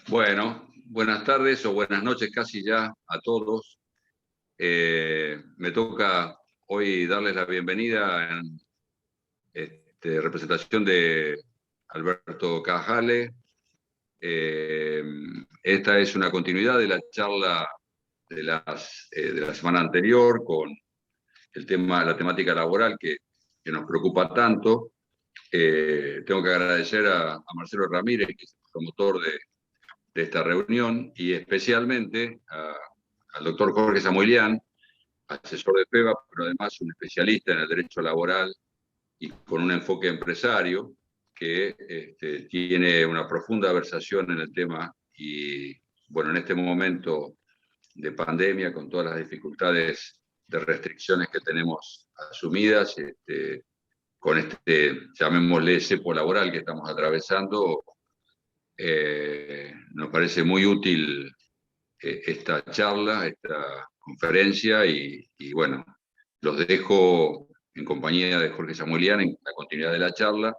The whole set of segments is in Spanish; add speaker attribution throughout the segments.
Speaker 1: Bueno, buenas tardes o buenas noches casi ya a todos. Me toca hoy darles la bienvenida en representación de Alberto Cajale. Esta es una continuidad de la charla de la semana anterior con la temática laboral que nos preocupa tanto. Tengo que agradecer a Marcelo Ramírez, que es el promotor de esta reunión, y especialmente al doctor Jorge Samuelian, asesor de FEBA, pero además un especialista en el derecho laboral y con un enfoque empresario que tiene una profunda versación en el tema. Y bueno, en este momento de pandemia, con todas las dificultades de restricciones que tenemos asumidas, con llamémosle cepo laboral que estamos atravesando, nos parece muy útil esta charla, esta conferencia, y bueno, los dejo en compañía de Jorge Samuelian en la continuidad de la charla,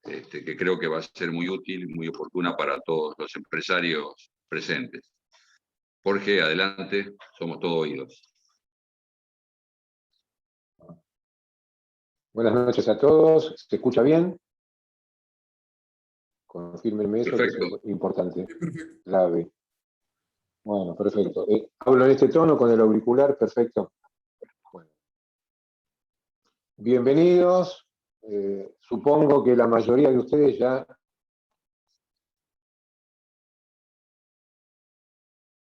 Speaker 1: que creo que va a ser muy útil y muy oportuna para todos los empresarios presentes. Jorge, adelante, somos todo oídos.
Speaker 2: Buenas noches a todos. ¿Se escucha bien? Confírmenme eso,
Speaker 1: Perfecto.
Speaker 2: que es importante. Clave. Bueno, perfecto. Hablo en este tono con el auricular, perfecto. Bueno. Bienvenidos. Supongo que la mayoría de ustedes ya...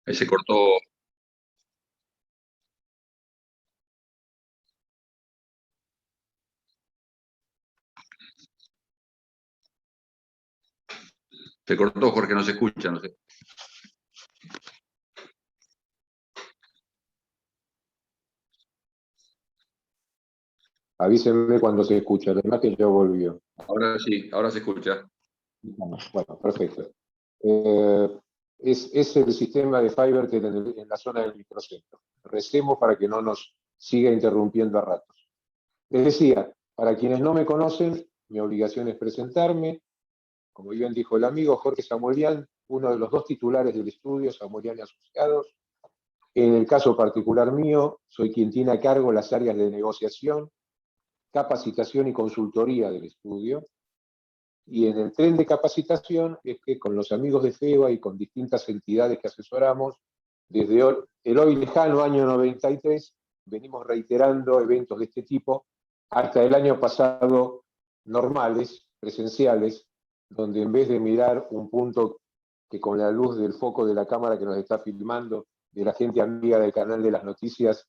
Speaker 1: Ahí se cortó. Se cortó, Jorge, no se escucha, no sé.
Speaker 2: Avísenme cuando se escucha, además que ya volvió.
Speaker 1: Ahora sí, ahora se escucha.
Speaker 2: Bueno, perfecto. Es el sistema de FiberTel en la zona del microcentro. Recemos para que no nos siga interrumpiendo a ratos. Les decía, para quienes no me conocen, mi obligación es presentarme. Como bien dijo el amigo, Jorge Samuelian, uno de los dos titulares del estudio, Samuelian y Asociados. En el caso particular mío, soy quien tiene a cargo las áreas de negociación, capacitación y consultoría del estudio. Y en el tren de capacitación es que con los amigos de FEBA y con distintas entidades que asesoramos, desde el hoy lejano año 93, venimos reiterando eventos de este tipo hasta el año pasado normales, presenciales, donde en vez de mirar un punto que con la luz del foco de la cámara que nos está filmando, de la gente amiga del canal de las noticias,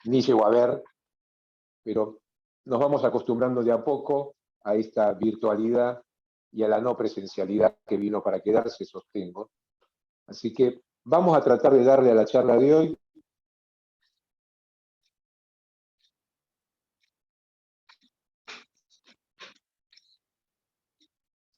Speaker 2: ni llegó a ver, pero nos vamos acostumbrando de a poco a esta virtualidad y a la no presencialidad que vino para quedarse, sostengo. Así que vamos a tratar de darle a la charla de hoy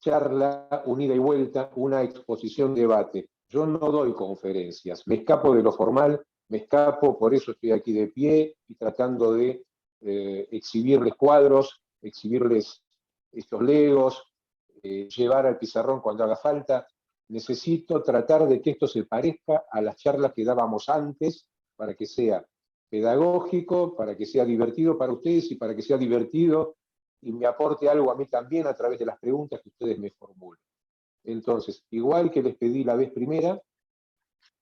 Speaker 2: charla, unida y vuelta, una exposición, debate. Yo no doy conferencias, me escapo de lo formal, me escapo, por eso estoy aquí de pie y tratando de exhibirles cuadros, exhibirles estos legos, llevar al pizarrón cuando haga falta. Necesito tratar de que esto se parezca a las charlas que dábamos antes, para que sea pedagógico, para que sea divertido para ustedes y para que sea divertido y me aporte algo a mí también a través de las preguntas que ustedes me formulen. Entonces, igual que les pedí la vez primera,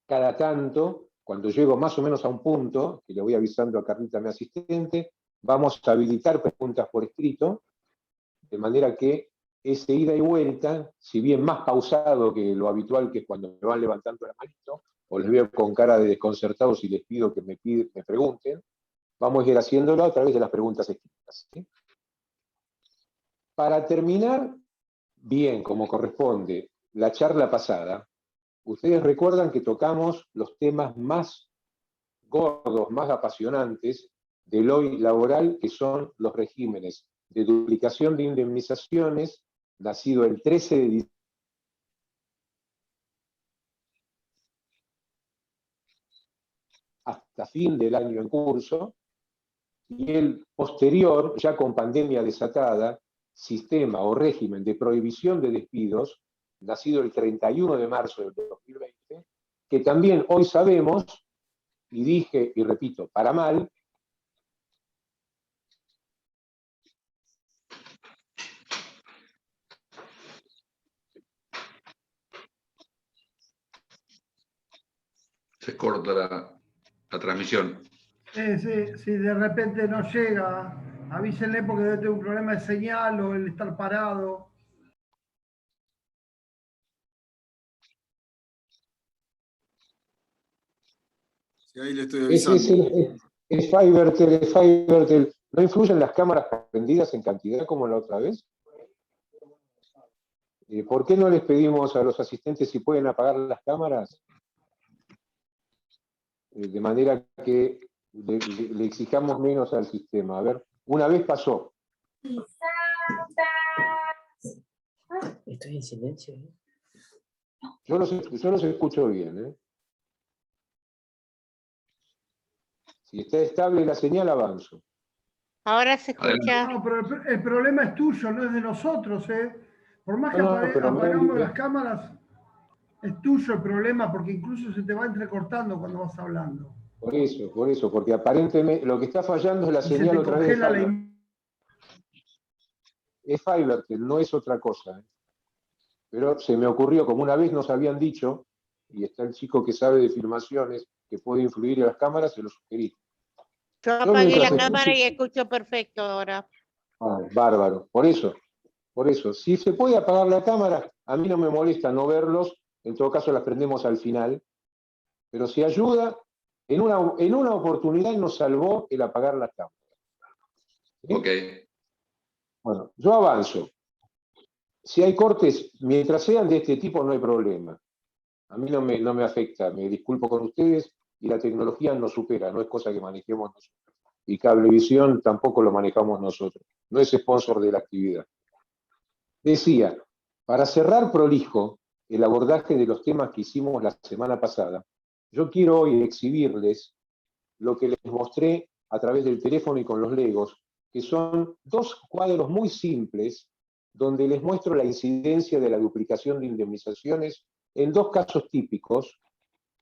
Speaker 2: cada tanto, cuando llego más o menos a un punto, que le voy avisando a Carlita, mi asistente, vamos a habilitar preguntas por escrito, de manera que ese ida y vuelta, si bien más pausado que lo habitual, que es cuando me van levantando la manito, o les veo con cara de desconcertados y les pido que me pregunten, vamos a ir haciéndolo a través de las preguntas escritas, ¿sí? Para terminar, bien, como corresponde, la charla pasada, ustedes recuerdan que tocamos los temas más gordos, más apasionantes del hoy laboral, que son los regímenes de duplicación de indemnizaciones, nacido el 13 de diciembre hasta fin del año en curso, y el posterior, ya con pandemia desatada, sistema o régimen de prohibición de despidos, nacido el 31 de marzo del 2020, que también hoy sabemos, y dije y repito, para mal,
Speaker 1: Se corta la transmisión.
Speaker 3: Si de repente no llega, avísenle porque debe tener un problema de señal o el estar parado.
Speaker 4: Sí, ahí le estoy avisando.
Speaker 2: Es Fivertel. ¿No influyen las cámaras prendidas en cantidad como la otra vez? ¿Por qué no les pedimos a los asistentes si pueden apagar las cámaras? De manera que le exijamos menos al sistema. A ver, una vez pasó.
Speaker 5: Estoy en silencio.
Speaker 2: Yo los escucho bien. Si está estable la señal, avanzo.
Speaker 6: Ahora se escucha.
Speaker 3: No, pero el problema es tuyo, no es de nosotros. Por más que
Speaker 2: pero
Speaker 3: apagamos las cámaras, es tuyo el problema, porque incluso se te va entrecortando cuando vas hablando.
Speaker 2: Por eso, porque aparentemente lo que está fallando es la señal otra vez. Es Fivertel, no es otra cosa. Pero se me ocurrió, como una vez nos habían dicho, y está el chico que sabe de filmaciones, que puede influir en las cámaras, se lo sugerí.
Speaker 6: Yo apagué la cámara y escucho perfecto ahora.
Speaker 2: Bárbaro, por eso. Si se puede apagar la cámara, a mí no me molesta no verlos, en todo caso las prendemos al final, pero si ayuda, en una oportunidad nos salvó el apagar la cámara. ¿Sí?
Speaker 1: Ok.
Speaker 2: Bueno, yo avanzo. Si hay cortes, mientras sean de este tipo, no hay problema. A mí no me afecta, me disculpo con ustedes, y la tecnología nos supera, no es cosa que manejemos nosotros. Y Cablevisión tampoco lo manejamos nosotros, no es sponsor de la actividad. Decía, para cerrar prolijo el abordaje de los temas que hicimos la semana pasada, yo quiero hoy exhibirles lo que les mostré a través del teléfono y con los legos, que son dos cuadros muy simples, donde les muestro la incidencia de la duplicación de indemnizaciones en dos casos típicos,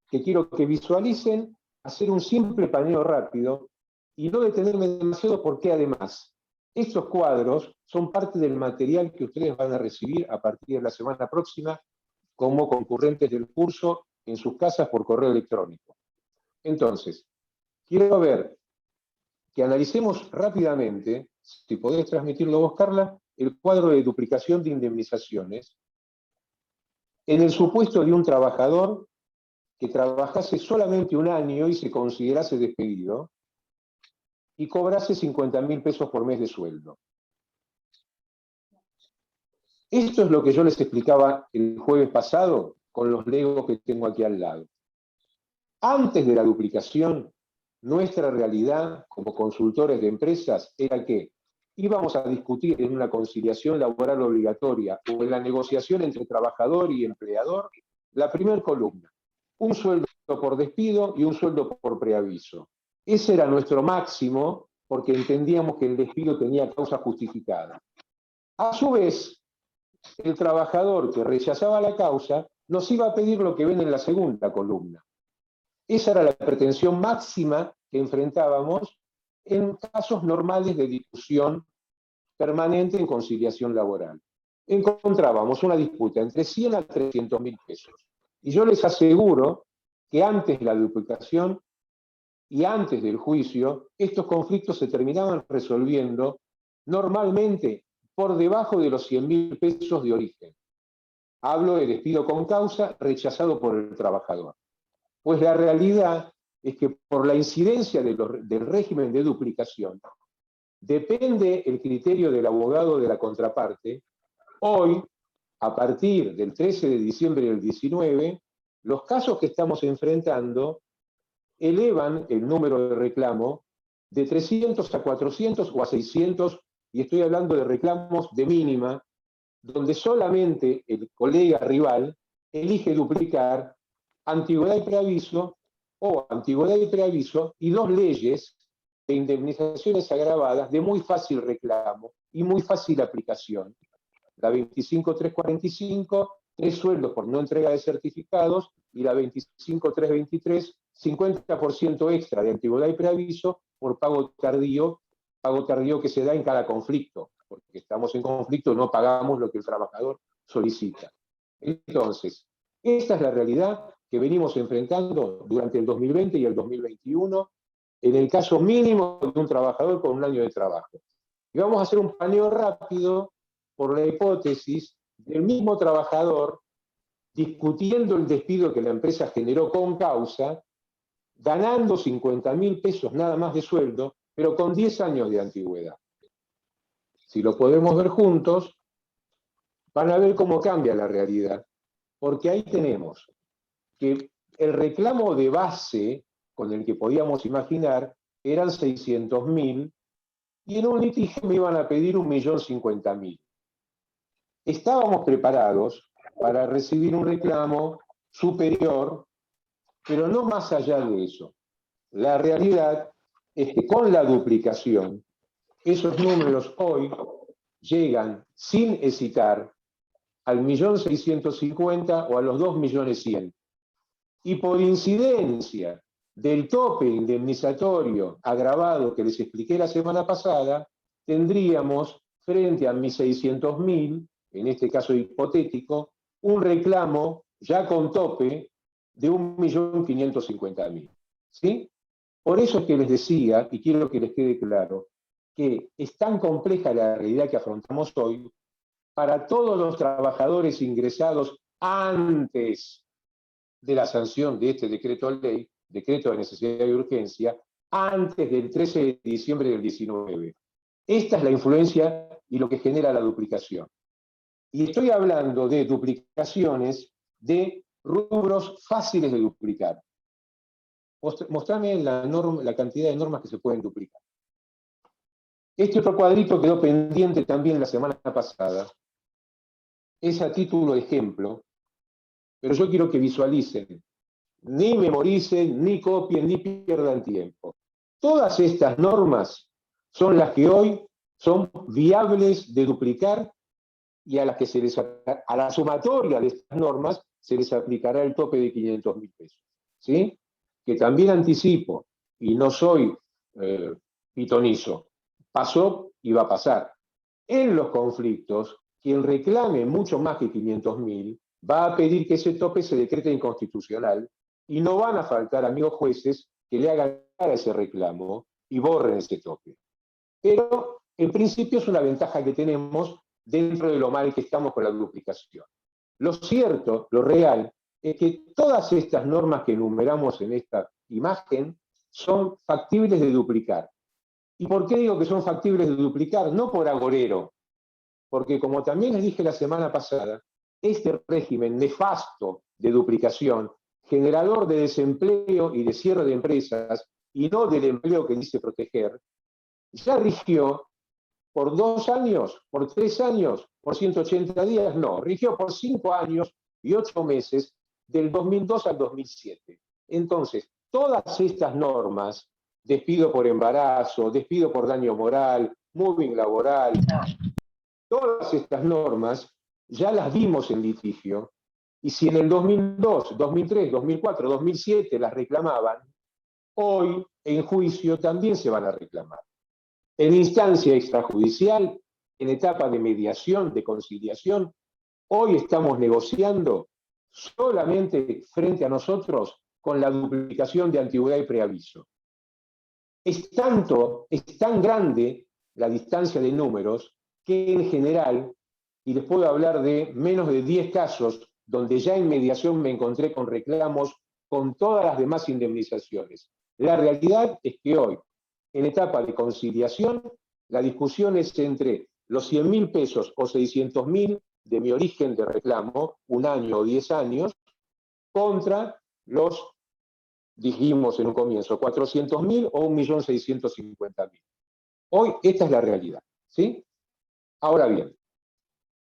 Speaker 2: que quiero que visualicen, hacer un simple paneo rápido, y no detenerme demasiado porque además, estos cuadros son parte del material que ustedes van a recibir a partir de la semana próxima como concurrentes del curso en sus casas por correo electrónico. Entonces, quiero ver que analicemos rápidamente, si podés transmitirlo vos, Carla, el cuadro de duplicación de indemnizaciones en el supuesto de un trabajador que trabajase solamente un año y se considerase despedido y cobrase 50.000 pesos por mes de sueldo. Esto es lo que yo les explicaba el jueves pasado con los legos que tengo aquí al lado. Antes de la duplicación, nuestra realidad como consultores de empresas era que íbamos a discutir en una conciliación laboral obligatoria o en la negociación entre trabajador y empleador la primera columna, un sueldo por despido y un sueldo por preaviso. Ese era nuestro máximo porque entendíamos que el despido tenía causa justificada. A su vez, el trabajador que rechazaba la causa nos iba a pedir lo que ven en la segunda columna. Esa era la pretensión máxima que enfrentábamos en casos normales de discusión permanente en conciliación laboral. Encontrábamos una disputa entre 100 a 300.000 pesos. Y yo les aseguro que antes de la duplicación y antes del juicio, estos conflictos se terminaban resolviendo normalmente por debajo de los 100.000 pesos de origen. Hablo de despido con causa rechazado por el trabajador. Pues la realidad es que por la incidencia del régimen de duplicación, depende el criterio del abogado de la contraparte. Hoy, a partir del 13 de diciembre del 19, los casos que estamos enfrentando elevan el número de reclamo de 300 a 400 o a 600, y estoy hablando de reclamos de mínima, donde solamente el colega rival elige duplicar antigüedad y preaviso o antigüedad y preaviso y dos leyes de indemnizaciones agravadas de muy fácil reclamo y muy fácil aplicación, la 25345 3 sueldos por no entrega de certificados, y la 25.323, 50% extra de antigüedad y preaviso por pago tardío que se da en cada conflicto, porque estamos en conflicto, no pagamos lo que el trabajador solicita. Entonces, esta es la realidad que venimos enfrentando durante el 2020 y el 2021, en el caso mínimo de un trabajador con un año de trabajo. Y vamos a hacer un paneo rápido por la hipótesis del mismo trabajador discutiendo el despido que la empresa generó con causa, ganando 50.000 pesos nada más de sueldo, pero con 10 años de antigüedad. Si lo podemos ver juntos, van a ver cómo cambia la realidad, porque ahí tenemos que el reclamo de base con el que podíamos imaginar eran 600.000, y en un litigio me iban a pedir 1.050.000. Estábamos preparados para recibir un reclamo superior, pero no más allá de eso. La realidad es que con la duplicación, esos números hoy llegan sin hesitar al 1.650.000 o a los 2.100.000. Y por incidencia del tope indemnizatorio agravado que les expliqué la semana pasada, tendríamos frente a 1.600.000, en este caso hipotético, un reclamo ya con tope de 1.550.000. ¿Sí? Por eso es que les decía, y quiero que les quede claro, que es tan compleja la realidad que afrontamos hoy para todos los trabajadores ingresados antes de la sanción de este decreto ley, decreto de necesidad y urgencia, antes del 13 de diciembre del 19. Esta es la influencia y lo que genera la duplicación. Y estoy hablando de duplicaciones de rubros fáciles de duplicar. Mostrame la cantidad de normas que se pueden duplicar. Este otro cuadrito quedó pendiente también la semana pasada. Es a título de ejemplo, pero yo quiero que visualicen. Ni memoricen, ni copien, ni pierdan tiempo. Todas estas normas son las que hoy son viables de duplicar, y a las que a la sumatoria de estas normas se les aplicará el tope de 500.000 pesos. ¿Sí? Que también anticipo, y no soy pitonizo, pasó y va a pasar. En los conflictos, quien reclame mucho más que 500.000 va a pedir que ese tope se decrete inconstitucional, y no van a faltar amigos jueces que le hagan a ese reclamo y borren ese tope. Pero en principio es una ventaja que tenemos dentro de lo mal que estamos con la duplicación. Lo cierto, lo real, es que todas estas normas que enumeramos en esta imagen son factibles de duplicar. ¿Y por qué digo que son factibles de duplicar? No por agorero, porque como también les dije la semana pasada, este régimen nefasto de duplicación, generador de desempleo y de cierre de empresas, y no del empleo que dice proteger, ya rigió por 2 años, por 3 años, por 180 días, no, rigió por 5 años y 8 meses, del 2002 al 2007. Entonces, todas estas normas, despido por embarazo, despido por daño moral, moving laboral, todas estas normas ya las vimos en litigio, y si en el 2002, 2003, 2004, 2007 las reclamaban, hoy en juicio también se van a reclamar. En instancia extrajudicial, en etapa de mediación, de conciliación, hoy estamos negociando solamente frente a nosotros con la duplicación de antigüedad y preaviso. Es tan grande la distancia de números que en general, y les puedo hablar de menos de 10 casos donde ya en mediación me encontré con reclamos con todas las demás indemnizaciones. La realidad es que hoy, en etapa de conciliación, la discusión es entre los 100.000 pesos o 600.000 de mi origen de reclamo, 1 año o 10 años, contra los, dijimos en un comienzo, 400.000 o 1.650.000. Hoy esta es la realidad, ¿sí? Ahora bien,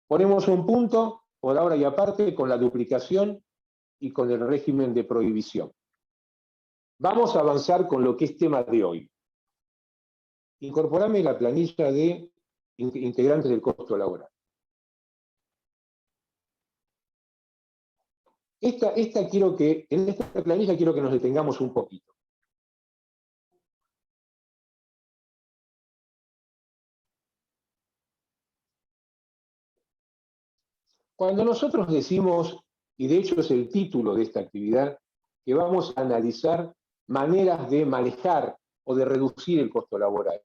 Speaker 2: ponemos un punto, por ahora y aparte, con la duplicación y con el régimen de prohibición. Vamos a avanzar con lo que es tema de hoy. Incorporame la planilla de integrantes del costo laboral. En esta planilla quiero que nos detengamos un poquito. Cuando nosotros decimos, y de hecho es el título de esta actividad, que vamos a analizar maneras de manejar o de reducir el costo laboral,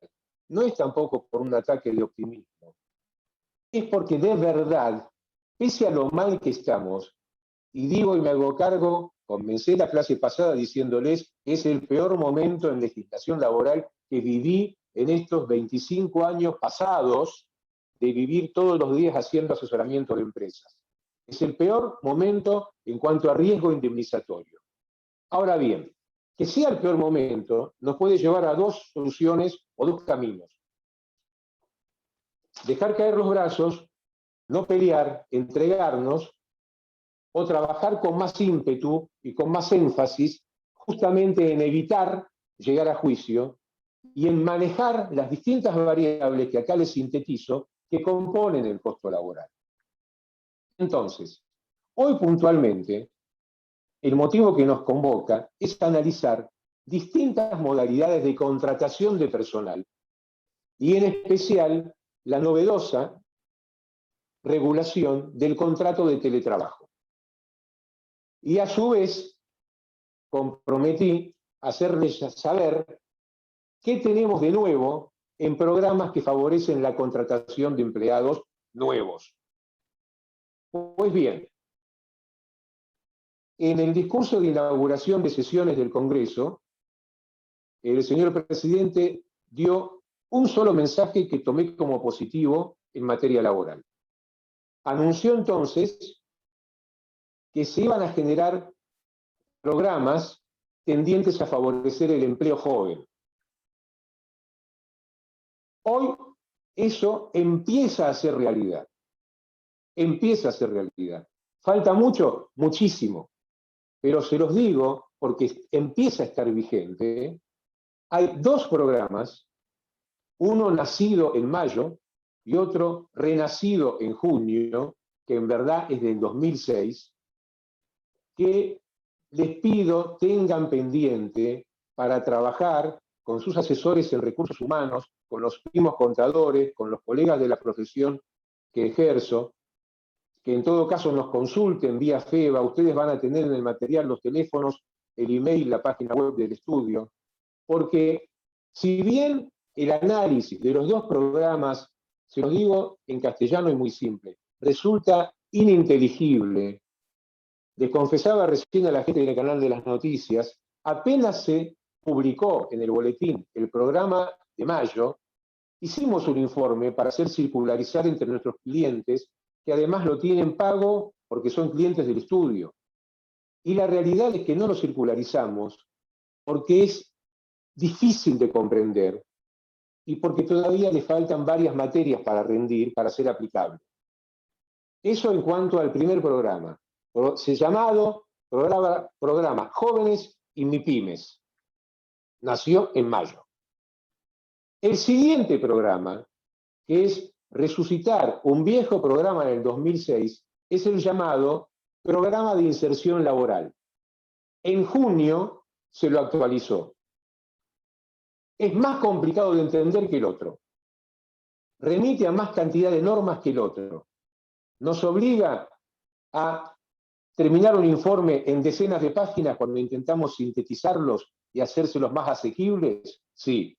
Speaker 2: no es tampoco por un ataque de optimismo, es porque de verdad, pese a lo mal que estamos, y digo y me hago cargo, comencé la clase pasada diciéndoles que es el peor momento en legislación laboral que viví en estos 25 años pasados de vivir todos los días haciendo asesoramiento de empresas. Es el peor momento en cuanto a riesgo indemnizatorio. Ahora bien, que sea el peor momento nos puede llevar a dos soluciones o dos caminos. Dejar caer los brazos, no pelear, entregarnos, o trabajar con más ímpetu y con más énfasis justamente en evitar llegar a juicio y en manejar las distintas variables que acá les sintetizo que componen el costo laboral. Entonces, hoy puntualmente, el motivo que nos convoca es analizar distintas modalidades de contratación de personal y en especial la novedosa regulación del contrato de teletrabajo. Y a su vez, comprometí hacerles saber qué tenemos de nuevo en programas que favorecen la contratación de empleados nuevos. Pues bien, en el discurso de inauguración de sesiones del Congreso, el señor presidente dio un solo mensaje que tomé como positivo en materia laboral. Anunció entonces que se iban a generar programas tendientes a favorecer el empleo joven. Hoy eso empieza a ser realidad. Empieza a ser realidad. ¿Falta mucho? Muchísimo. Pero se los digo porque empieza a estar vigente. Hay dos programas, uno nacido en mayo y otro renacido en junio, que en verdad es del 2006, que les pido tengan pendiente para trabajar con sus asesores en recursos humanos, con los primos contadores, con los colegas de la profesión que ejerzo, que en todo caso nos consulten vía FEBA. Ustedes van a tener en el material los teléfonos, el email, la página web del estudio, porque si bien el análisis de los dos programas, se los digo en castellano y muy simple, resulta ininteligible, les confesaba recién a la gente del canal de las noticias, apenas se publicó en el boletín el programa de mayo, hicimos un informe para hacer circularizar entre nuestros clientes, que además lo tienen pago porque son clientes del estudio. Y la realidad es que no lo circularizamos porque es difícil de comprender y porque todavía le faltan varias materias para rendir, para ser aplicable. Eso en cuanto al primer programa. Se llamado programa Jóvenes y MIPYMES. Nació en mayo. El siguiente programa, que es resucitar un viejo programa del 2006, es el llamado Programa de Inserción Laboral. En junio se lo actualizó. Es más complicado de entender que el otro. Remite a más cantidad de normas que el otro. Nos obliga a terminar un informe en decenas de páginas cuando intentamos sintetizarlos y hacérselos más asequibles. Sí.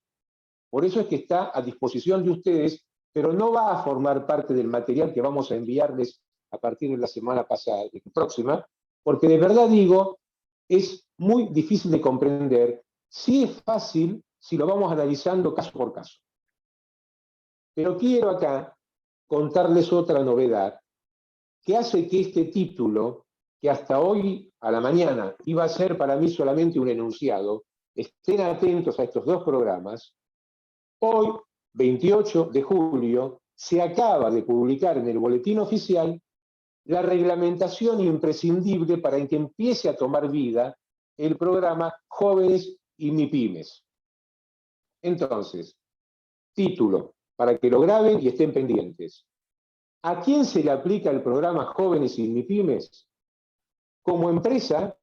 Speaker 2: Por eso es que está a disposición de ustedes, pero no va a formar parte del material que vamos a enviarles a partir de la semana próxima, porque de verdad digo, es muy difícil de comprender. Sí es fácil si lo vamos analizando caso por caso. Pero quiero acá contarles otra novedad que hace que este título, que hasta hoy a la mañana iba a ser para mí solamente un enunciado, estén atentos a estos dos programas. Hoy, 28 de julio, se acaba de publicar en el boletín oficial la reglamentación imprescindible para que empiece a tomar vida el programa Jóvenes y MIPYMES. Entonces, título, para que lo graben y estén pendientes. ¿A quién se le aplica el programa Jóvenes y MIPYMES? como empresa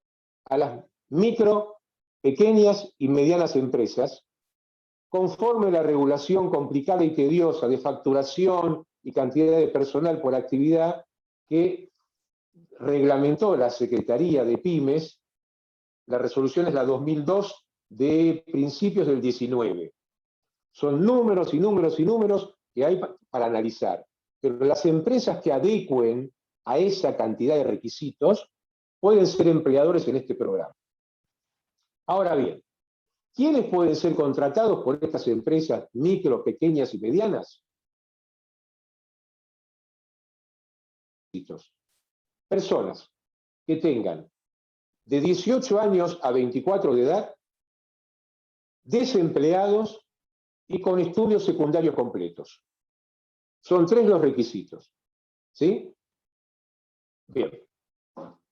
Speaker 2: a las micro, pequeñas y medianas empresas, conforme la regulación complicada y tediosa de facturación y cantidad de personal por actividad que reglamentó la Secretaría de Pymes. La resolución es la 2002 de principios del 19. Son números y números y números que hay para analizar. Pero las empresas que adecuen a esa cantidad de requisitos pueden ser empleadores en este programa. Ahora bien, ¿quiénes pueden ser contratados por estas empresas micro, pequeñas y medianas? Personas que tengan de 18 años a 24 de edad, desempleados y con estudios secundarios completos. Son 3 los requisitos. ¿Sí? Bien.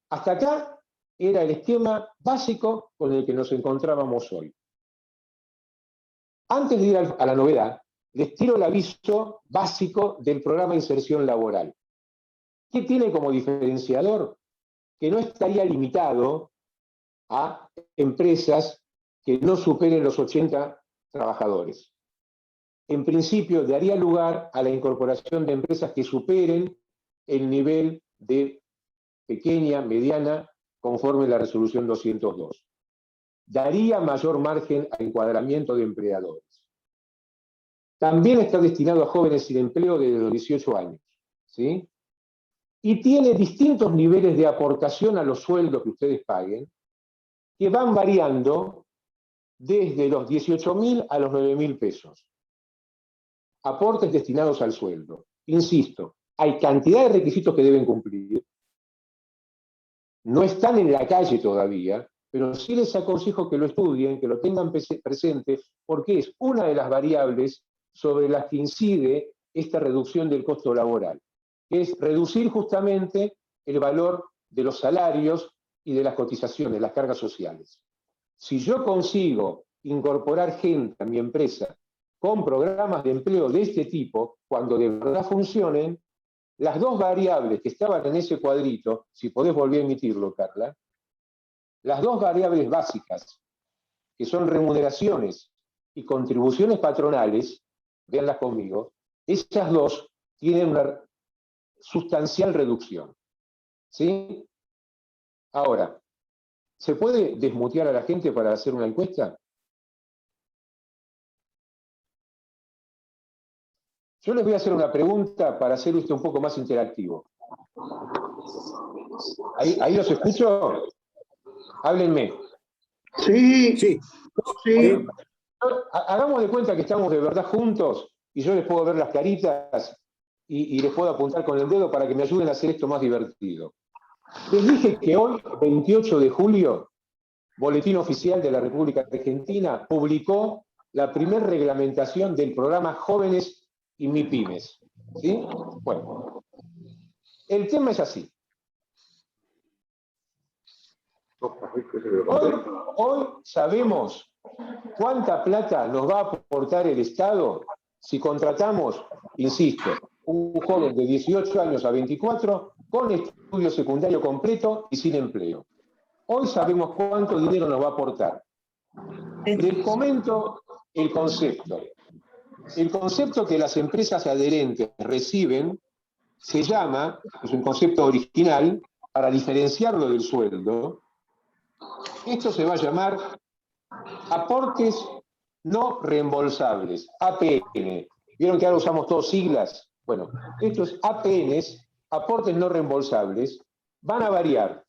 Speaker 2: Hasta acá era el esquema básico con el que nos encontrábamos hoy. Antes de ir a la novedad, les tiro el aviso básico del programa de inserción laboral. ¿Qué tiene como diferenciador? Que no estaría limitado a empresas que no superen los 80 trabajadores. En principio, daría lugar a la incorporación de empresas que superen el nivel de pequeña, mediana, conforme a la resolución 202. Daría mayor margen al encuadramiento de empleadores. También está destinado a jóvenes sin empleo desde los 18 años. ¿Sí? Y tiene distintos niveles de aportación a los sueldos que ustedes paguen, que van variando desde los 18.000 a los 9.000 pesos. Aportes destinados al sueldo. Insisto, hay cantidad de requisitos que deben cumplir. No están en la calle todavía, pero sí les aconsejo que lo estudien, que lo tengan presente, porque es una de las variables sobre las que incide esta reducción del costo laboral, que es reducir justamente el valor de los salarios y de las cotizaciones, las cargas sociales. Si yo consigo incorporar gente a mi empresa con programas de empleo de este tipo, cuando de verdad funcionen, las 2 variables que estaban en ese cuadrito, si podés volver a emitirlo, Carla, las 2 variables básicas, que son remuneraciones y contribuciones patronales, véanlas conmigo, esas 2 tienen una sustancial reducción. ¿Sí? Ahora, ¿se puede desmutear a la gente para hacer una encuesta? Yo les voy a hacer una pregunta para hacer esto un poco más interactivo. ¿Ahí los escucho? Háblenme.
Speaker 3: Sí,
Speaker 4: Sí.
Speaker 3: sí.
Speaker 2: Hagamos de cuenta que estamos de verdad juntos y yo les puedo ver las caritas y les puedo apuntar con el dedo para que me ayuden a hacer esto más divertido. Les dije que hoy, 28 de julio, Boletín Oficial de la República Argentina publicó la primera reglamentación del programa Jóvenes y MIPYMES. ¿Sí? Bueno, el tema es así. Hoy sabemos cuánta plata nos va a aportar el Estado si contratamos, insisto, un joven de 18 años a 24 con estudio secundario completo y sin empleo. Hoy sabemos cuánto dinero nos va a aportar. Les comento el concepto. El concepto que las empresas adherentes reciben se llama, es un concepto original, para diferenciarlo del sueldo, esto se va a llamar aportes no reembolsables, APN. ¿Vieron que ahora usamos todos siglas? Bueno, estos APNs, aportes no reembolsables, van a variar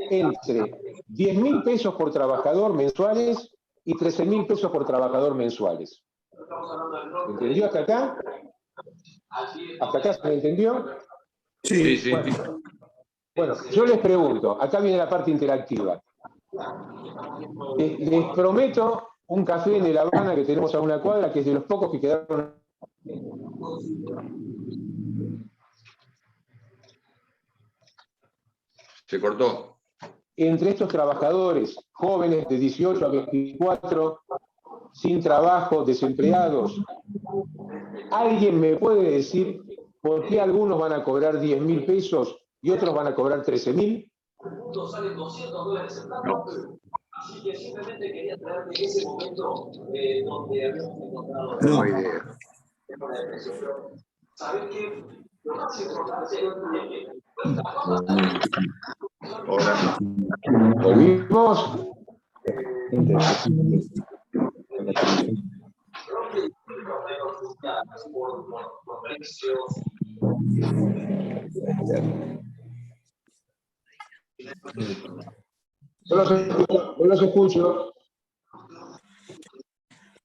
Speaker 2: entre 10.000 pesos por trabajador mensuales y 13.000 pesos por trabajador mensuales. ¿Entendió hasta acá? ¿Hasta acá se me entendió?
Speaker 1: Sí, sí.
Speaker 2: Bueno, yo les pregunto, acá viene la parte interactiva. Les prometo un café en La Habana que tenemos a una cuadra, que es de los pocos que quedaron.
Speaker 1: Se cortó.
Speaker 2: Entre estos trabajadores jóvenes de 18 a 24, sin trabajo, desempleados, ¿alguien me puede decir por qué algunos van a cobrar 10.000 pesos y otros van a cobrar 13.000?
Speaker 1: No.
Speaker 2: No hay idea.
Speaker 1: Hola.
Speaker 2: ¿Volvimos? No los escucho.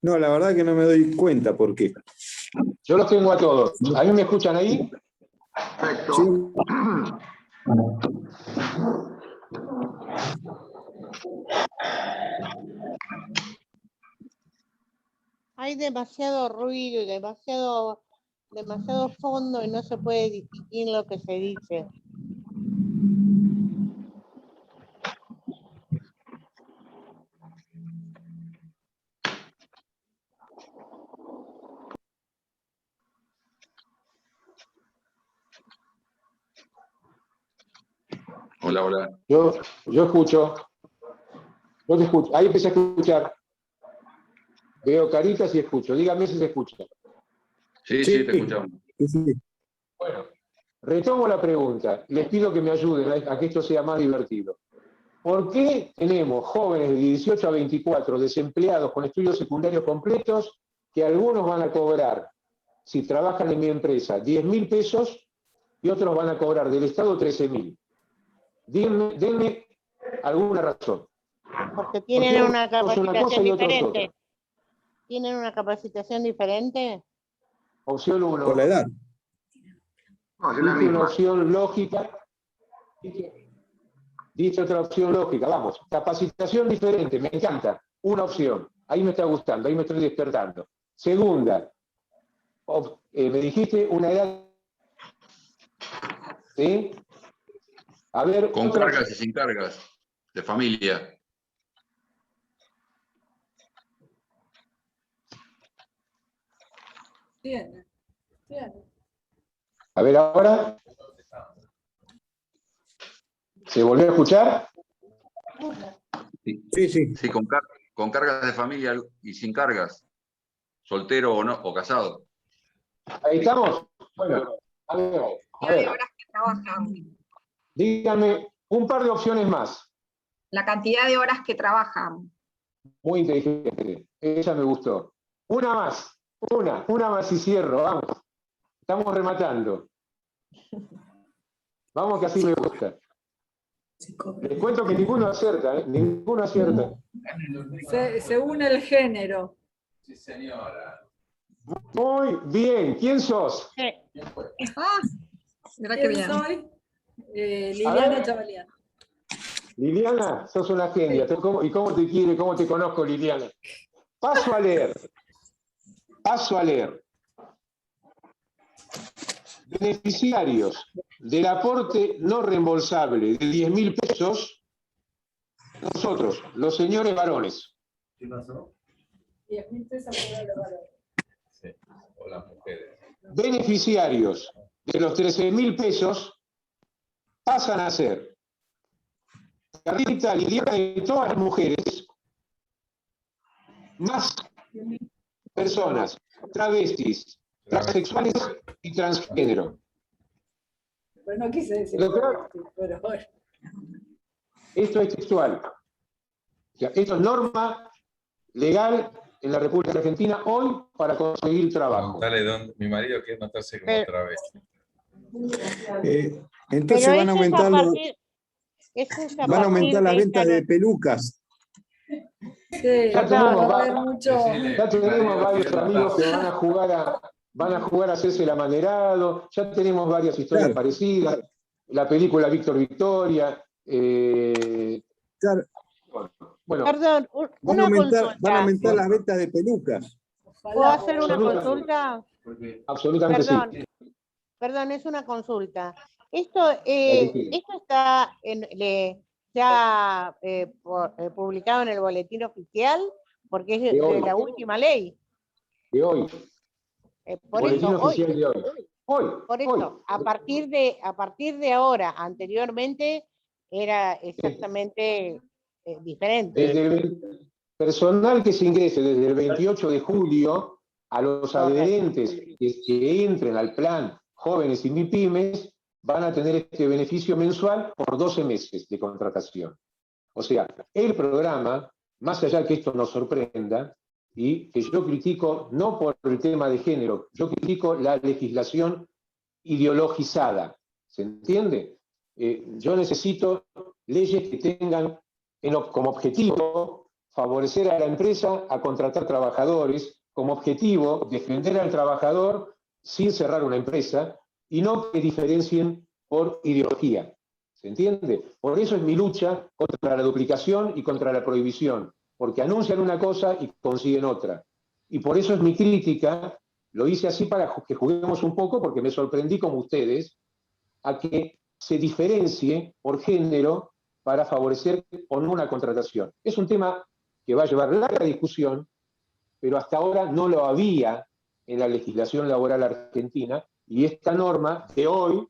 Speaker 7: No, la verdad que no me doy cuenta por qué.
Speaker 2: Yo los tengo a todos. ¿A mí me escuchan ahí?
Speaker 7: Perfecto. Sí.
Speaker 6: Hay demasiado ruido y demasiado fondo y no se puede distinguir lo que se dice.
Speaker 1: Hola, hola.
Speaker 2: Yo escucho. Yo te escucho. Ahí empecé a escuchar. Veo caritas y escucho. Dígame si se escucha.
Speaker 1: Sí, sí, te escuchamos.
Speaker 7: Sí.
Speaker 2: Bueno, retomo la pregunta. Les pido que me ayuden a que esto sea más divertido. ¿Por qué tenemos jóvenes de 18 a 24 desempleados con estudios secundarios completos que algunos van a cobrar, si trabajan en mi empresa, 10.000 pesos y otros van a cobrar del Estado 13.000? Denme alguna razón.
Speaker 6: Porque tienen una capacitación diferente.
Speaker 2: Otra.
Speaker 6: ¿Tienen una capacitación diferente?
Speaker 2: Opción 1.
Speaker 7: Por la edad.
Speaker 2: No, es una opción lógica. Dice otra opción lógica. Vamos, capacitación diferente, me encanta. Una opción. Ahí me está gustando, ahí me estoy despertando. Segunda, me dijiste una edad. ¿Sí? A ver.
Speaker 1: Con cargas y sin cargas, de familia.
Speaker 8: Bien.
Speaker 2: A ver ahora. ¿Se volvió a escuchar?
Speaker 7: Sí.
Speaker 1: Sí, con cargas de familia y sin cargas. Soltero o no, o casado.
Speaker 2: Ahí estamos. Bueno, a ver.
Speaker 8: De horas que trabajan.
Speaker 2: Díganme un par de opciones más.
Speaker 8: La cantidad de horas que trabajan.
Speaker 2: Muy inteligente. Esa me gustó. Una más. Una más y cierro. Vamos. Estamos rematando. Vamos que así me gusta. Les cuento que ninguno acierta, ¿eh? Ninguno acierta.
Speaker 8: Según el género.
Speaker 4: Sí, señora.
Speaker 2: Muy bien. ¿Quién sos?
Speaker 8: Mira qué bien.
Speaker 9: Soy Liliana Chavalian.
Speaker 2: Liliana, sos una genia.
Speaker 9: Sí.
Speaker 2: ¿Y cómo te quiere, cómo te conozco, Liliana? Paso a leer. Beneficiarios del aporte no reembolsable de 10.000 pesos, nosotros, los señores varones.
Speaker 4: ¿Qué pasó?
Speaker 9: 10.000 pesos por los varones.
Speaker 4: Sí, o las mujeres.
Speaker 2: Beneficiarios de los 13.000 pesos pasan a ser Carlita, Liliana y todas las mujeres, más personas travestis, transexuales y transgénero.
Speaker 9: Pues no quise decir, pero bueno.
Speaker 2: Esto es textual. O sea, esto es norma legal en la República Argentina hoy para conseguir trabajo.
Speaker 4: Dale, mi marido quiere notarse como otra vez.
Speaker 7: Entonces van a aumentar las ventas de pelucas.
Speaker 9: Sí,
Speaker 2: Ya tenemos varios amigos que van a jugar a hacerse el amanerado. Ya tenemos varias historias parecidas. La película Víctor Victoria. Bueno,
Speaker 6: Perdón,
Speaker 7: van a aumentar las ventas de pelucas.
Speaker 6: ¿Puedo hacer una consulta?
Speaker 2: Absolutamente sí.
Speaker 6: Perdón, es una consulta. Esto está ya publicado en el boletín oficial, porque es de la última ley.
Speaker 2: De hoy.
Speaker 6: Por
Speaker 2: boletín
Speaker 6: eso,
Speaker 2: oficial de hoy.
Speaker 6: Por eso, a partir de ahora, anteriormente, era exactamente diferente.
Speaker 2: Desde el personal que se ingrese desde el 28 de julio, a los adherentes que entren al plan Jóvenes y MIPYMES, van a tener este beneficio mensual por 12 meses de contratación. O sea, el programa, más allá que esto nos sorprenda, y que yo critico no por el tema de género, yo critico la legislación ideologizada, ¿se entiende? Yo necesito leyes que tengan como objetivo favorecer a la empresa a contratar trabajadores, como objetivo defender al trabajador sin cerrar una empresa y no que diferencien por ideología. ¿Se entiende? Por eso es mi lucha contra la duplicación y contra la prohibición, porque anuncian una cosa y consiguen otra. Y por eso es mi crítica, lo hice así para que juguemos un poco, porque me sorprendí como ustedes, a que se diferencie por género para favorecer o no una contratación. Es un tema que va a llevar larga discusión, pero hasta ahora no lo había en la legislación laboral argentina, y esta norma de hoy,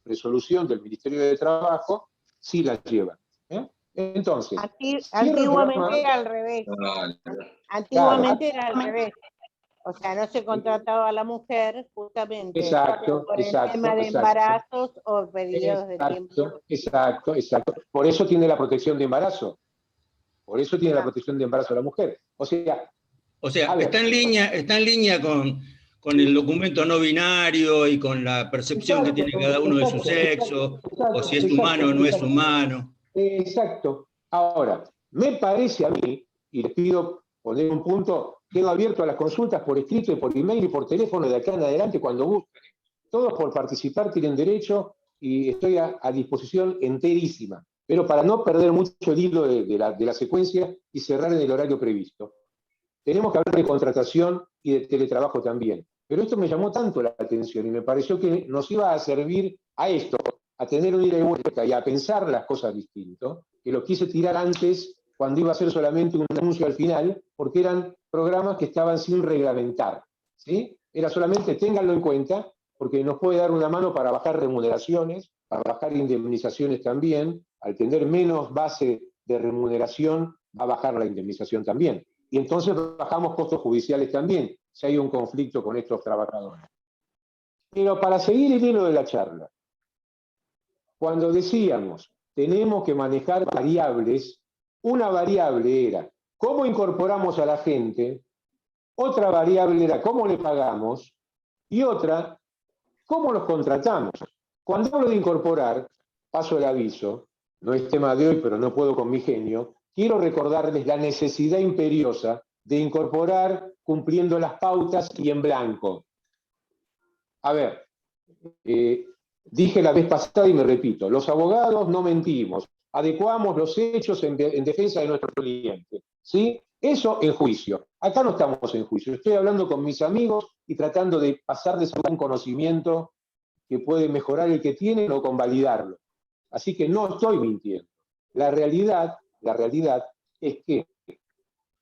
Speaker 2: resolución del Ministerio de Trabajo, sí la lleva. Entonces,
Speaker 6: antiguamente era al revés. Antiguamente era al revés. O sea, no se contrataba a la mujer justamente por el tema de embarazos o periodos de tiempo.
Speaker 2: Exacto. Por eso tiene la protección de embarazo. Por eso tiene la protección de embarazo la mujer. O sea,
Speaker 10: está en línea con el documento no binario y con la percepción que tiene cada uno de su sexo, o si es humano o no es humano.
Speaker 2: Exacto. Ahora, me parece a mí, y les pido poner un punto, quedo abierto a las consultas por escrito y por email y por teléfono de acá en adelante cuando gusten. Todos por participar tienen derecho y estoy a disposición enterísima. Pero para no perder mucho el hilo de la secuencia y cerrar en el horario previsto. Tenemos que hablar de contratación y de teletrabajo también. Pero esto me llamó tanto la atención y me pareció que nos iba a servir a esto, a tener un ida y vuelta y a pensar las cosas distinto, que lo quise tirar antes cuando iba a ser solamente un anuncio al final, porque eran programas que estaban sin reglamentar, ¿sí? Era solamente ténganlo en cuenta, porque nos puede dar una mano para bajar remuneraciones, para bajar indemnizaciones también, al tener menos base de remuneración, va a bajar la indemnización también. Y entonces bajamos costos judiciales también, si hay un conflicto con estos trabajadores. Pero para seguir el hilo de la charla, cuando decíamos, tenemos que manejar variables, una variable era cómo incorporamos a la gente, otra variable era cómo le pagamos, y otra, cómo los contratamos. Cuando hablo de incorporar, paso el aviso, no es tema de hoy, pero no puedo con mi genio, quiero recordarles la necesidad imperiosa de incorporar cumpliendo las pautas y en blanco. A ver, dije la vez pasada y me repito, los abogados no mentimos, adecuamos los hechos en defensa de nuestro cliente, ¿sí? Eso en juicio. Acá no estamos en juicio, estoy hablando con mis amigos y tratando de pasarles un conocimiento que puede mejorar el que tienen o convalidarlo. Así que no estoy mintiendo. La realidad es que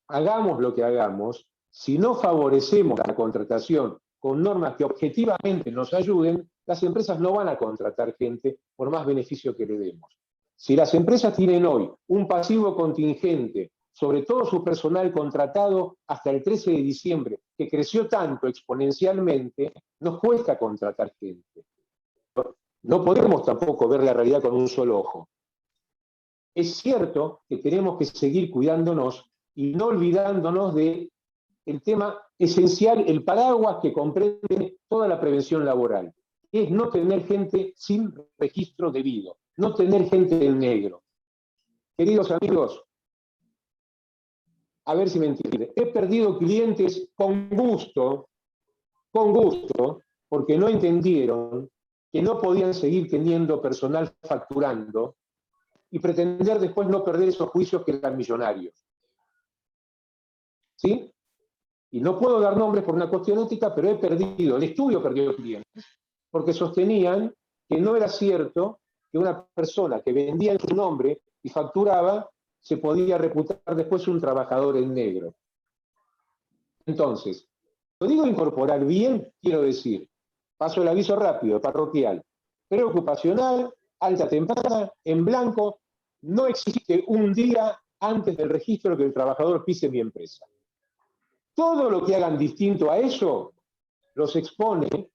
Speaker 2: hagamos lo que hagamos, si no favorecemos la contratación con normas que objetivamente nos ayuden, las empresas no van a contratar gente por más beneficio que le demos. Si las empresas tienen hoy un pasivo contingente, sobre todo su personal contratado hasta el 13 de diciembre, que creció tanto exponencialmente, nos cuesta contratar gente. No podemos tampoco ver la realidad con un solo ojo. Es cierto que tenemos que seguir cuidándonos y no olvidándonos del tema esencial, el paraguas que comprende toda la prevención laboral, que es no tener gente sin registro debido, no tener gente en negro. Queridos amigos, a ver si me entienden, he perdido clientes con gusto, porque no entendieron que no podían seguir teniendo personal facturando y pretender después no perder esos juicios que eran millonarios. ¿Sí? Y no puedo dar nombres por una cuestión ética, pero el estudio perdió clientes, porque sostenían que no era cierto que una persona que vendía en su nombre y facturaba se podía reputar después un trabajador en negro. Entonces, lo digo incorporar bien, quiero decir, paso el aviso rápido, parroquial, preocupacional, alta temprana, en blanco, no existe un día antes del registro que el trabajador pise mi empresa. Todo lo que hagan distinto a eso los expone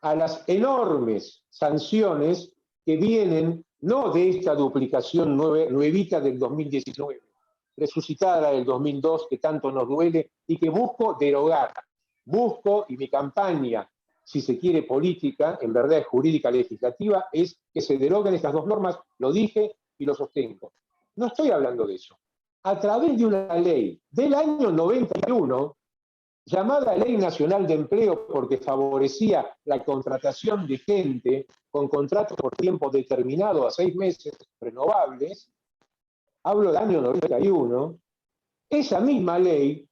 Speaker 2: a las enormes sanciones que vienen no de esta duplicación nuevita del 2019, resucitada del 2002, que tanto nos duele y que busco derogar. Busco, y mi campaña, si se quiere política, en verdad es jurídica legislativa, es que se deroguen estas dos normas, lo dije y lo sostengo. No estoy hablando de eso. A través de una ley del año 91, llamada Ley Nacional de Empleo porque favorecía la contratación de gente con contratos por tiempo determinado a 6 meses renovables, hablo del año 91, esa misma ley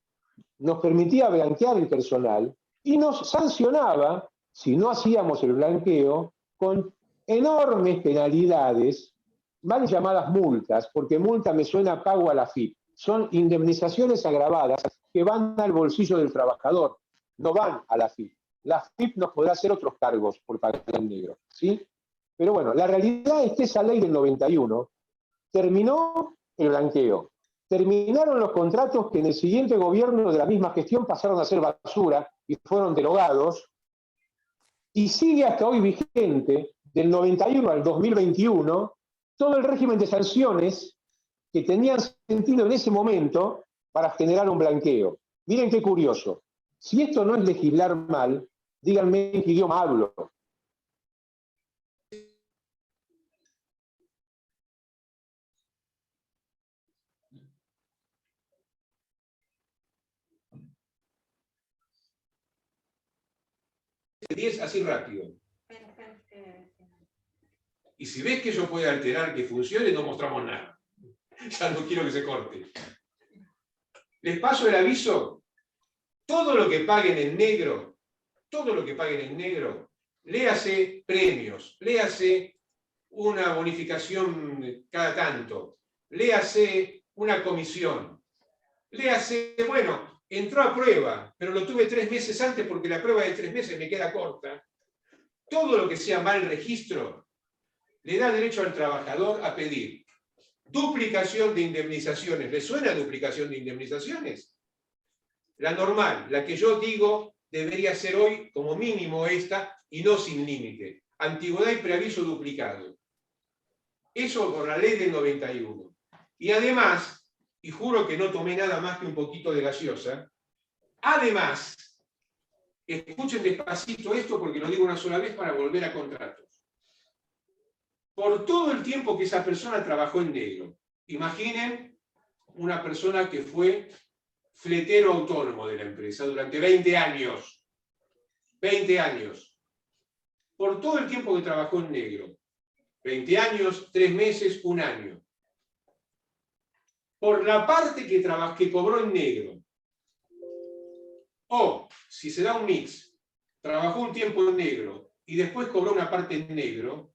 Speaker 2: nos permitía blanquear el personal y nos sancionaba, si no hacíamos el blanqueo, con enormes penalidades, mal llamadas multas, porque multa me suena pago a la FIP. Son indemnizaciones agravadas que van al bolsillo del trabajador, no van a la FIP. La FIP nos podrá hacer otros cargos por pagar en negro, ¿sí? Pero bueno, la realidad es que esa ley del 91 terminó el blanqueo. Terminaron los contratos que en el siguiente gobierno de la misma gestión pasaron a ser basura y fueron derogados, y sigue hasta hoy vigente, del 91 al 2021, todo el régimen de sanciones que tenían sentido en ese momento para generar un blanqueo. Miren qué curioso. Si esto no es legislar mal, díganme en qué idioma hablo.
Speaker 11: Así rápido. Y si ves que eso puede alterar que funcione, no mostramos nada. Ya no quiero que se corte. Les paso el aviso. Todo lo que paguen en negro, léase premios, léase una bonificación cada tanto, léase una comisión, léase, bueno, entró a prueba, pero lo tuve 3 meses antes porque la prueba de 3 meses me queda corta. Todo lo que sea mal registro le da derecho al trabajador a pedir duplicación de indemnizaciones. ¿Le suena duplicación de indemnizaciones? La normal, la que yo digo, debería ser hoy como mínimo esta y no sin límite. Antigüedad y preaviso duplicado. Eso por la ley del 91. Y además, y juro que no tomé nada más que un poquito de gaseosa, además, escuchen despacito esto porque lo digo una sola vez para volver a contratos. Por todo el tiempo que esa persona trabajó en negro, imaginen una persona que fue fletero autónomo de la empresa durante 20 años. 20 años. Por todo el tiempo que trabajó en negro. 20 años, 3 meses, 1 año. Por la parte que cobró en negro. O, si se da un mix, trabajó un tiempo en negro y después cobró una parte en negro,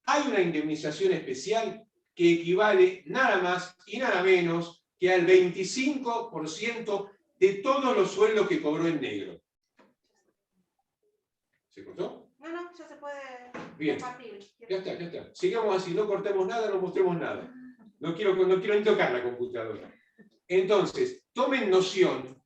Speaker 11: hay una indemnización especial que equivale nada más y nada menos que al 25% de todos los sueldos que cobró en negro. ¿Se cortó?
Speaker 12: No, ya se puede.
Speaker 11: Bien. Ya está. Sigamos así, no cortemos nada, no mostremos nada. No quiero ni tocar la computadora. Entonces, tomen noción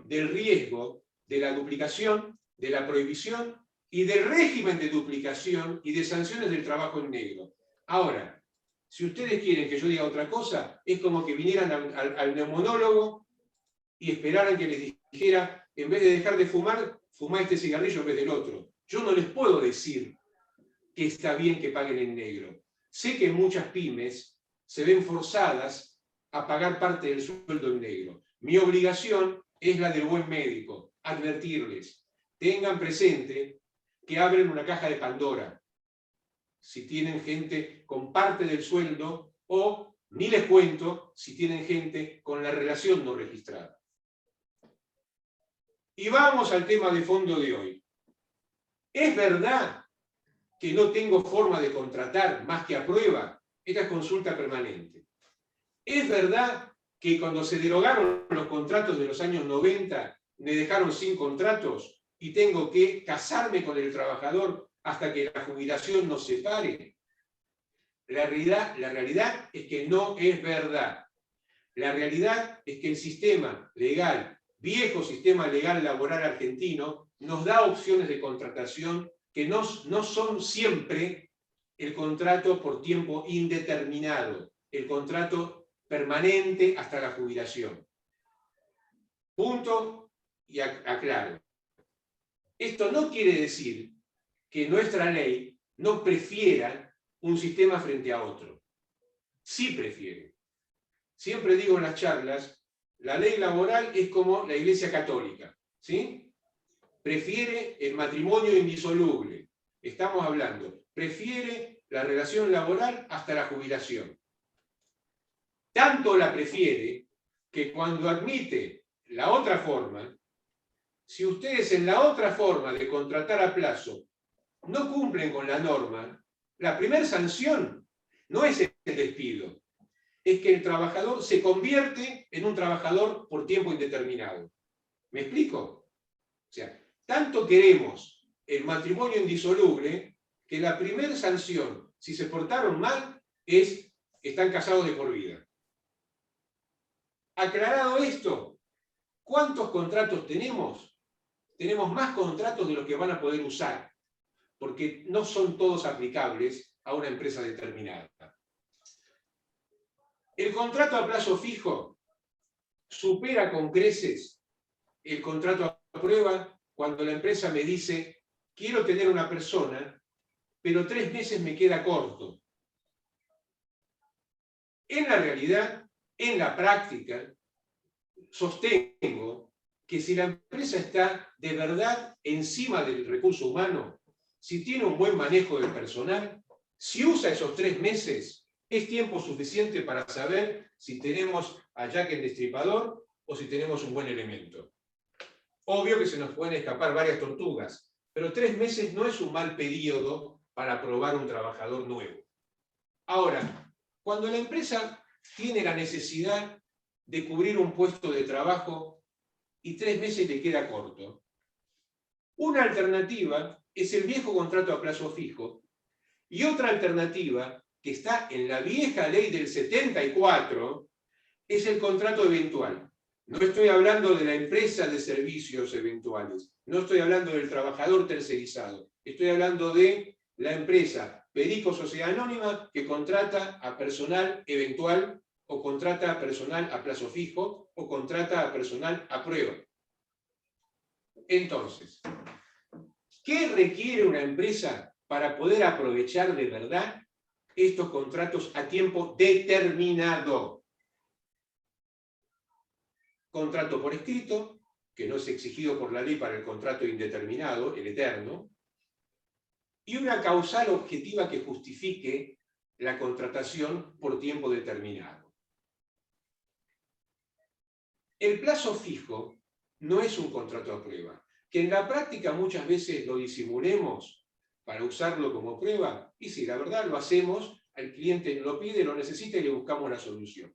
Speaker 11: del riesgo de la duplicación, de la prohibición y del régimen de duplicación y de sanciones del trabajo en negro. Ahora, si ustedes quieren que yo diga otra cosa, es como que vinieran al neumonólogo y esperaran que les dijera, en vez de dejar de fumar, fumá este cigarrillo en vez del otro. Yo no les puedo decir que está bien que paguen en negro. Sé que muchas pymes se ven forzadas a pagar parte del sueldo en negro. Mi obligación es la del buen médico, advertirles. Tengan presente que abren una caja de Pandora. Si tienen gente con parte del sueldo o, ni les cuento, si tienen gente con la relación no registrada. Y vamos al tema de fondo de hoy. ¿Es verdad que no tengo forma de contratar más que a prueba? Esta es consulta permanente. ¿Es verdad que cuando se derogaron los contratos de los años 90 me dejaron sin contratos y tengo que casarme con el trabajador hasta que la jubilación nos separe? La realidad es que no es verdad. La realidad es que el sistema legal, viejo sistema legal laboral argentino, nos da opciones de contratación que no son siempre el contrato por tiempo indeterminado, el contrato permanente hasta la jubilación. Punto y aclaro. Esto no quiere decir que nuestra ley no prefiera un sistema frente a otro. Sí prefiere. Siempre digo en las charlas, la ley laboral es como la Iglesia Católica, ¿sí? Prefiere el matrimonio indisoluble. Estamos hablando, prefiere la relación laboral hasta la jubilación. Tanto la prefiere que cuando admite la otra forma, si ustedes en la otra forma de contratar a plazo no cumplen con la norma, la primera sanción no es el despido, es que el trabajador se convierte en un trabajador por tiempo indeterminado. ¿Me explico? O sea, tanto queremos el matrimonio indisoluble que la primera sanción, si se portaron mal, es están casados de por vida. Aclarado esto, ¿cuántos contratos tenemos? Tenemos más contratos de los que van a poder usar, porque no son todos aplicables a una empresa determinada. El contrato a plazo fijo supera con creces el contrato a prueba cuando la empresa me dice, quiero tener una persona, pero 3 meses me queda corto. En la realidad, en la práctica, sostengo que si la empresa está de verdad encima del recurso humano, si tiene un buen manejo del personal, si usa esos 3 meses, es tiempo suficiente para saber si tenemos a Jack el Destripador o si tenemos un buen elemento. Obvio que se nos pueden escapar varias tortugas, pero 3 meses no es un mal periodo para probar un trabajador nuevo. Ahora, cuando la empresa tiene la necesidad de cubrir un puesto de trabajo y 3 meses le queda corto, una alternativa es el viejo contrato a plazo fijo y otra alternativa que está en la vieja ley del 74 es el contrato eventual. No estoy hablando de la empresa de servicios eventuales, no estoy hablando del trabajador tercerizado, estoy hablando de la empresa Perico Sociedad Anónima que contrata a personal eventual o contrata a personal a plazo fijo o contrata a personal a prueba. Entonces, ¿qué requiere una empresa para poder aprovechar de verdad estos contratos a tiempo determinado? Contrato por escrito, que no es exigido por la ley para el contrato indeterminado, el eterno, y una causal objetiva que justifique la contratación por tiempo determinado. El plazo fijo no es un contrato a prueba, que en la práctica muchas veces lo disimulemos para usarlo como prueba, y si la verdad lo hacemos, el cliente lo pide, lo necesita y le buscamos la solución.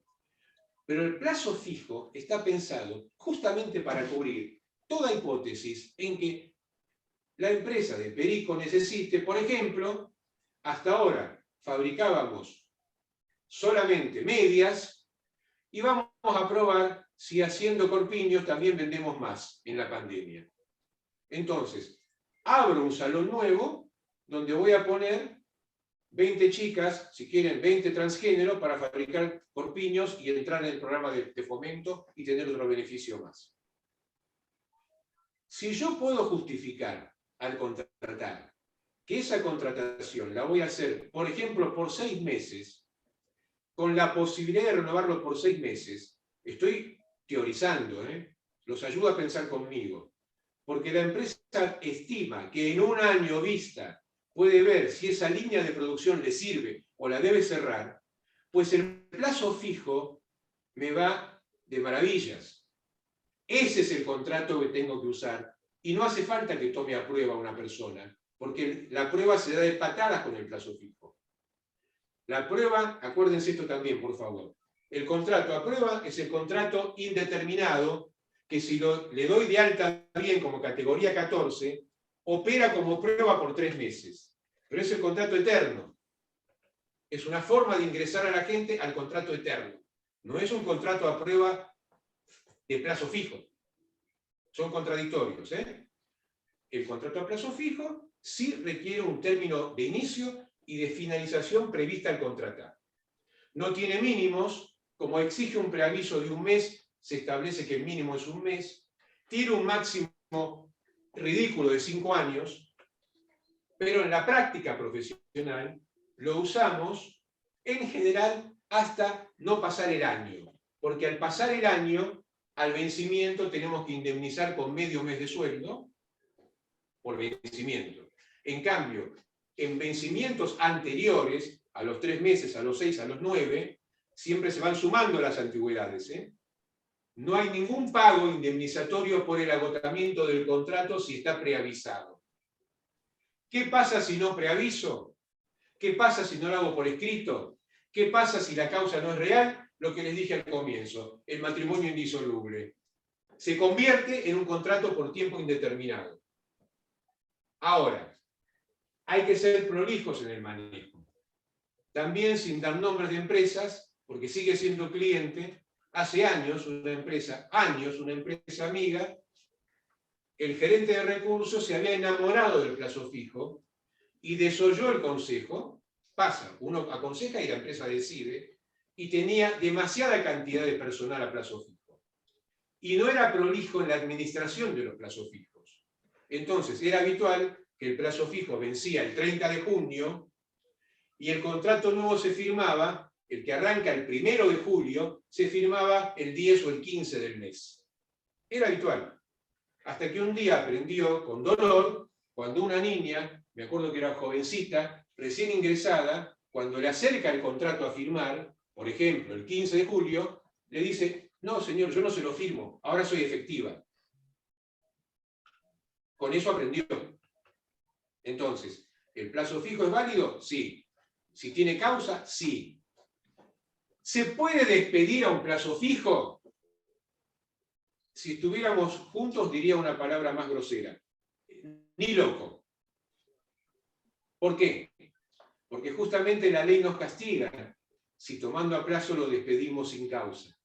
Speaker 11: Pero el plazo fijo está pensado justamente para cubrir toda hipótesis en que la empresa de Perico necesite, por ejemplo, hasta ahora fabricábamos solamente medias y vamos a probar si haciendo corpiños también vendemos más en la pandemia. Entonces, abro un salón nuevo donde voy a poner 20 chicas, si quieren 20 transgéneros, para fabricar corpiños y entrar en el programa de fomento y tener otro beneficio más. Si yo puedo justificar al contratar que esa contratación la voy a hacer, por ejemplo, por 6 meses, con la posibilidad de renovarlo por 6 meses, estoy teorizando, los ayudo a pensar conmigo, porque la empresa estima que en un año vista puede ver si esa línea de producción le sirve o la debe cerrar, pues el plazo fijo me va de maravillas. Ese es el contrato que tengo que usar y no hace falta que tome a prueba una persona, porque la prueba se da de patadas con el plazo fijo. La prueba, acuérdense esto también, por favor, el contrato a prueba es el contrato indeterminado que si le doy de alta bien como categoría 14, opera como prueba por 3 meses. Pero es el contrato eterno. Es una forma de ingresar a la gente al contrato eterno. No es un contrato a prueba de plazo fijo. Son contradictorios, ¿eh? El contrato a plazo fijo sí requiere un término de inicio y de finalización prevista al contratar. No tiene mínimos, como exige un preaviso de un mes, se establece que el mínimo es un mes, tiene un máximo ridículo de 5 años, pero en la práctica profesional lo usamos en general hasta no pasar el año, porque al pasar el año, al vencimiento tenemos que indemnizar con medio mes de sueldo por vencimiento. En cambio, en vencimientos anteriores, a los 3 meses, a los 6, a los 9, siempre se van sumando las antigüedades, ¿eh? No hay ningún pago indemnizatorio por el agotamiento del contrato si está preavisado. ¿Qué pasa si no preaviso? ¿Qué pasa si no lo hago por escrito? ¿Qué pasa si la causa no es real? Lo que les dije al comienzo, el matrimonio indisoluble. Se convierte en un contrato por tiempo indeterminado. Ahora, hay que ser prolijos en el manejo. También sin dar nombres de empresas, porque sigue siendo cliente. Hace años, una empresa amiga, el gerente de recursos se había enamorado del plazo fijo y desoyó el consejo. Pasa, uno aconseja y la empresa decide, y tenía demasiada cantidad de personal a plazo fijo. Y no era prolijo en la administración de los plazos fijos. Entonces, era habitual que el plazo fijo vencía el 30 de junio y el contrato nuevo se firmaba, el que arranca el 1 de julio, se firmaba el 10 o el 15 del mes. Era habitual. Hasta que un día aprendió con dolor, cuando una niña, me acuerdo que era jovencita, recién ingresada, cuando le acerca el contrato a firmar, por ejemplo, el 15 de julio, le dice: no, señor, yo no se lo firmo, ahora soy efectiva. Con eso aprendió. Entonces, ¿el plazo fijo es válido? Sí. Si tiene causa, sí. ¿Se puede despedir a un plazo fijo? Si estuviéramos juntos diría una palabra más grosera. Ni loco. ¿Por qué? Porque justamente la ley nos castiga si tomando a plazo lo despedimos sin causa.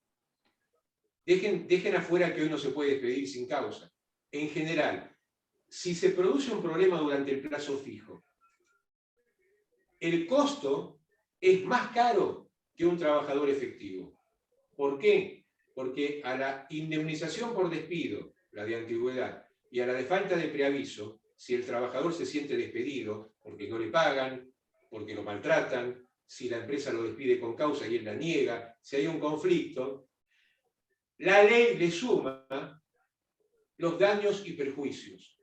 Speaker 11: Dejen afuera que hoy no se puede despedir sin causa. En general, si se produce un problema durante el plazo fijo, el costo es más caro que un trabajador efectivo. ¿Por qué? Porque a la indemnización por despido, la de antigüedad, y a la de falta de preaviso, si el trabajador se siente despedido porque no le pagan, porque lo maltratan, si la empresa lo despide con causa y él la niega, si hay un conflicto, la ley le suma los daños y perjuicios,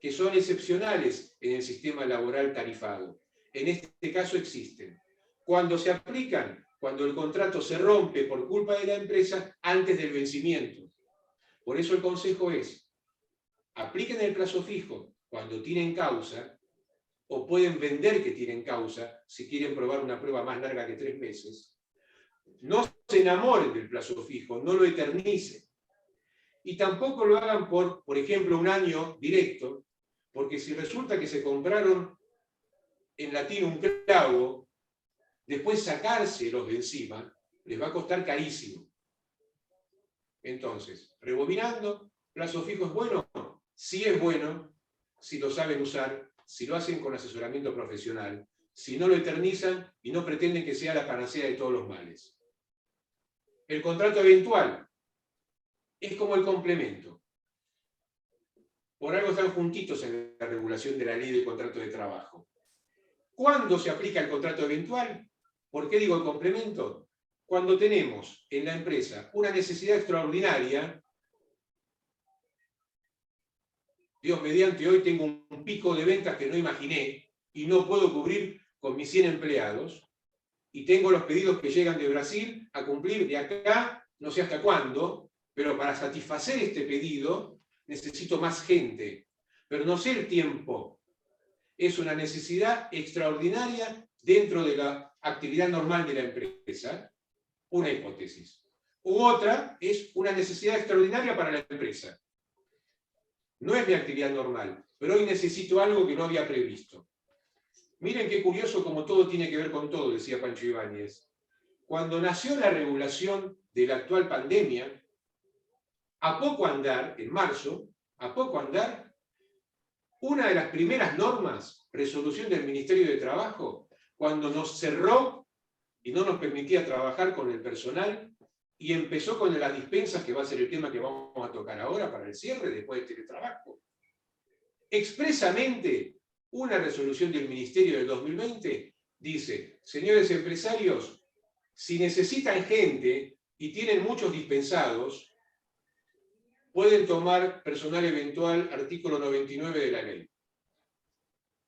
Speaker 11: que son excepcionales en el sistema laboral tarifado. En este caso existen. Cuando se aplican, cuando el contrato se rompe por culpa de la empresa antes del vencimiento. Por eso el consejo es: apliquen el plazo fijo cuando tienen causa, o pueden vender que tienen causa si quieren probar una prueba más larga que 3 meses. No se enamoren del plazo fijo, no lo eternicen. Y tampoco lo hagan por ejemplo, un año directo, porque si resulta que se compraron en latín un clavo, después sacárselos de encima les va a costar carísimo. Entonces, rebobinando, ¿plazo fijo es bueno? Sí es bueno, si lo saben usar, si lo hacen con asesoramiento profesional, si no lo eternizan y no pretenden que sea la panacea de todos los males. El contrato eventual es como el complemento. Por algo están juntitos en la regulación de la ley de contrato de trabajo. ¿Cuándo se aplica el contrato eventual? ¿Por qué digo el complemento? Cuando tenemos en la empresa una necesidad extraordinaria. Dios mediante, hoy tengo un pico de ventas que no imaginé y no puedo cubrir con mis 100 empleados, y tengo los pedidos que llegan de Brasil a cumplir de acá, no sé hasta cuándo, pero para satisfacer este pedido necesito más gente, pero no sé el tiempo. Es una necesidad extraordinaria dentro de la actividad normal de la empresa, una hipótesis. U otra es una necesidad extraordinaria para la empresa. No es mi actividad normal, pero hoy necesito algo que no había previsto. Miren qué curioso como todo tiene que ver con todo, decía Pancho Ibáñez. Cuando nació la regulación de la actual pandemia, a poco andar, en marzo, a poco andar, una de las primeras normas, resolución del Ministerio de Trabajo, cuando nos cerró y no nos permitía trabajar con el personal, y empezó con las dispensas, que va a ser el tema que vamos a tocar ahora para el cierre, después del teletrabajo. Expresamente, una resolución del Ministerio del 2020 dice, señores empresarios, si necesitan gente y tienen muchos dispensados, pueden tomar personal eventual, artículo 99 de la ley.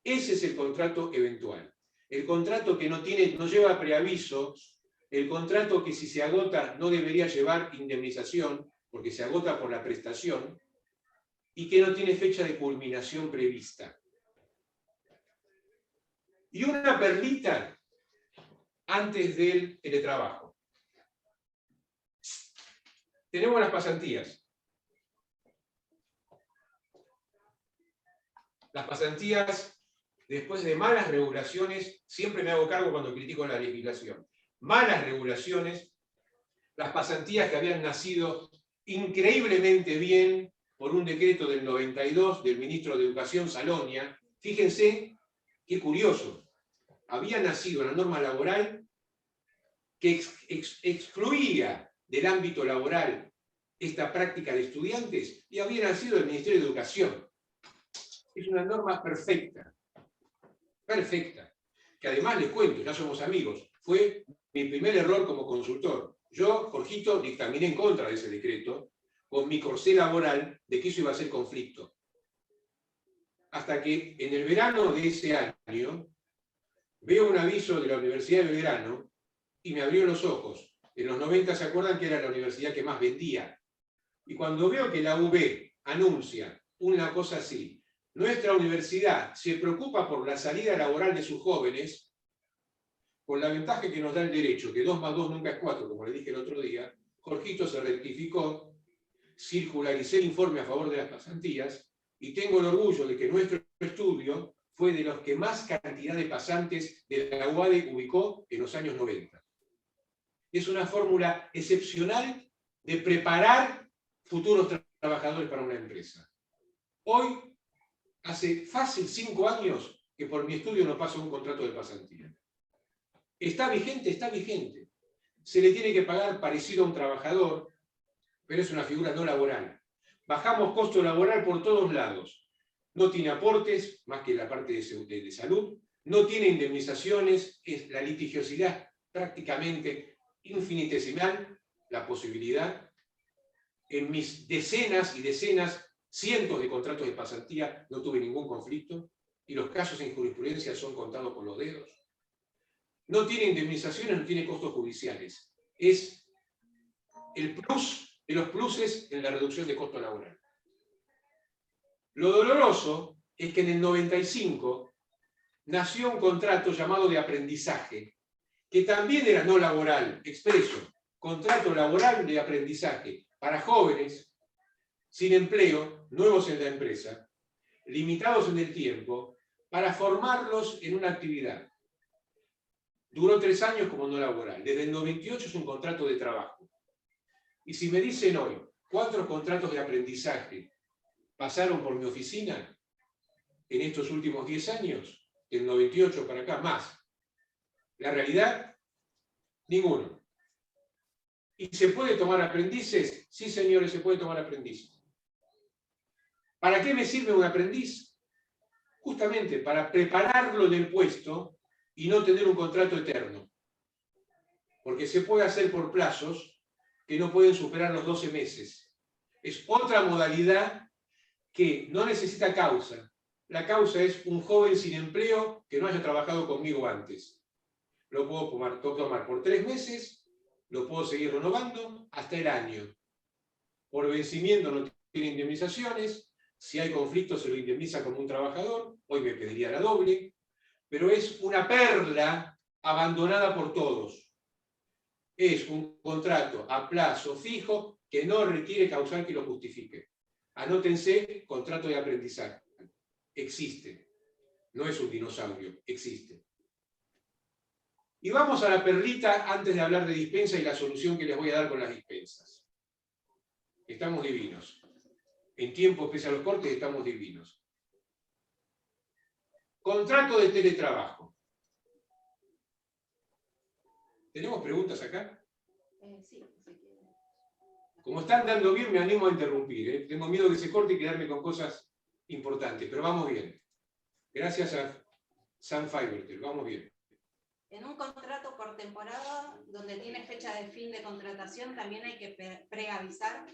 Speaker 11: Ese es el contrato eventual. El contrato que no lleva preaviso, el contrato que si se agota no debería llevar indemnización, porque se agota por la prestación, y que no tiene fecha de culminación prevista. Y una perlita antes del teletrabajo. Tenemos las pasantías. Las pasantías, después de malas regulaciones, siempre me hago cargo cuando critico la legislación. Malas regulaciones, las pasantías que habían nacido increíblemente bien por un decreto del 92 del ministro de Educación Salonia. Fíjense qué curioso. Había nacido la norma laboral que excluía del ámbito laboral esta práctica de estudiantes y había nacido del Ministerio de Educación. Es una norma perfecta, perfecta, que además les cuento, ya somos amigos, fue mi primer error como consultor. Yo, Jorgito, dictaminé en contra de ese decreto, con mi corsé laboral de que eso iba a ser conflicto. Hasta que en el verano de ese año, veo un aviso de la Universidad de Belgrano y me abrió los ojos. En los 90 se acuerdan que era la universidad que más vendía. Y cuando veo que la UB anuncia una cosa así, nuestra universidad se preocupa por la salida laboral de sus jóvenes, con la ventaja que nos da el derecho, que 2 más 2 nunca es 4, como le dije el otro día, Jorgito se rectificó, circularicé el informe a favor de las pasantías, y tengo el orgullo de que nuestro estudio fue de los que más cantidad de pasantes de la UADE ubicó en los años 90. Es una fórmula excepcional de preparar futuros trabajadores para una empresa. Hoy, hace fácil 5 años que por mi estudio no paso un contrato de pasantía. ¿Está vigente? Está vigente. Se le tiene que pagar parecido a un trabajador, pero es una figura no laboral. Bajamos costo laboral por todos lados. No tiene aportes, más que la parte de salud, no tiene indemnizaciones, es la litigiosidad prácticamente infinitesimal, la posibilidad. En mis decenas y decenas, cientos de contratos de pasantía, no tuve ningún conflicto, y los casos en jurisprudencia son contados con los dedos. No tiene indemnizaciones, no tiene costos judiciales. Es el plus de los pluses en la reducción de costo laboral. Lo doloroso es que en el 95 nació un contrato llamado de aprendizaje, que también era no laboral, expreso, contrato laboral de aprendizaje para jóvenes sin empleo, nuevos en la empresa, limitados en el tiempo, para formarlos en una actividad. Duró 3 años como no laboral. Desde el 98 es un contrato de trabajo. Y si me dicen hoy, 4 contratos de aprendizaje pasaron por mi oficina en estos últimos 10 años, del 98 para acá, más. La realidad, ninguno. ¿Y se puede tomar aprendices? Sí, señores, se puede tomar aprendices. ¿Para qué me sirve un aprendiz? Justamente para prepararlo del puesto y no tener un contrato eterno. Porque se puede hacer por plazos que no pueden superar los 12 meses. Es otra modalidad que no necesita causa. La causa es un joven sin empleo que no haya trabajado conmigo antes. Lo puedo tomar por 3 meses, lo puedo seguir renovando hasta el año. Por vencimiento no tiene indemnizaciones. Si hay conflicto se lo indemniza como un trabajador, hoy me pediría la doble, pero es una perla abandonada por todos. Es un contrato a plazo fijo que no requiere causal que lo justifique. Anótense, contrato de aprendizaje. Existe. no es un dinosaurio, existe. Y vamos a la perlita antes de hablar de dispensa y la solución que les voy a dar con las dispensas. Estamos divinos. En tiempo, pese a los cortes, estamos divinos. Contrato de teletrabajo. ¿Tenemos preguntas acá?
Speaker 12: Sí.
Speaker 11: Como están dando bien, me animo a interrumpir. ¿eh? Tengo miedo que se corte y quedarme con cosas importantes, pero vamos bien. Gracias a Sam Fivertel, vamos bien.
Speaker 12: En un contrato por temporada, donde tiene fecha de fin de contratación, también hay que preavisar.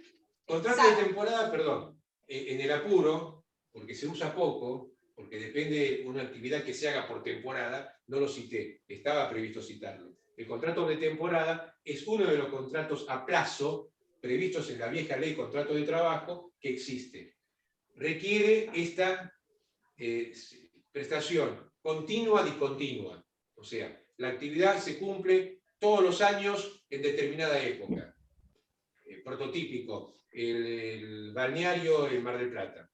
Speaker 11: Contrato de temporada, perdón, en el apuro, porque se usa poco, porque depende de una actividad que se haga por temporada, no lo cité, estaba previsto citarlo. El contrato de temporada es uno de los contratos a plazo previstos en la vieja ley contrato de trabajo que existe. Requiere esta prestación continua, discontinua. O sea, la actividad se cumple todos los años en determinada época. Prototípico, el balneario en Mar del Plata.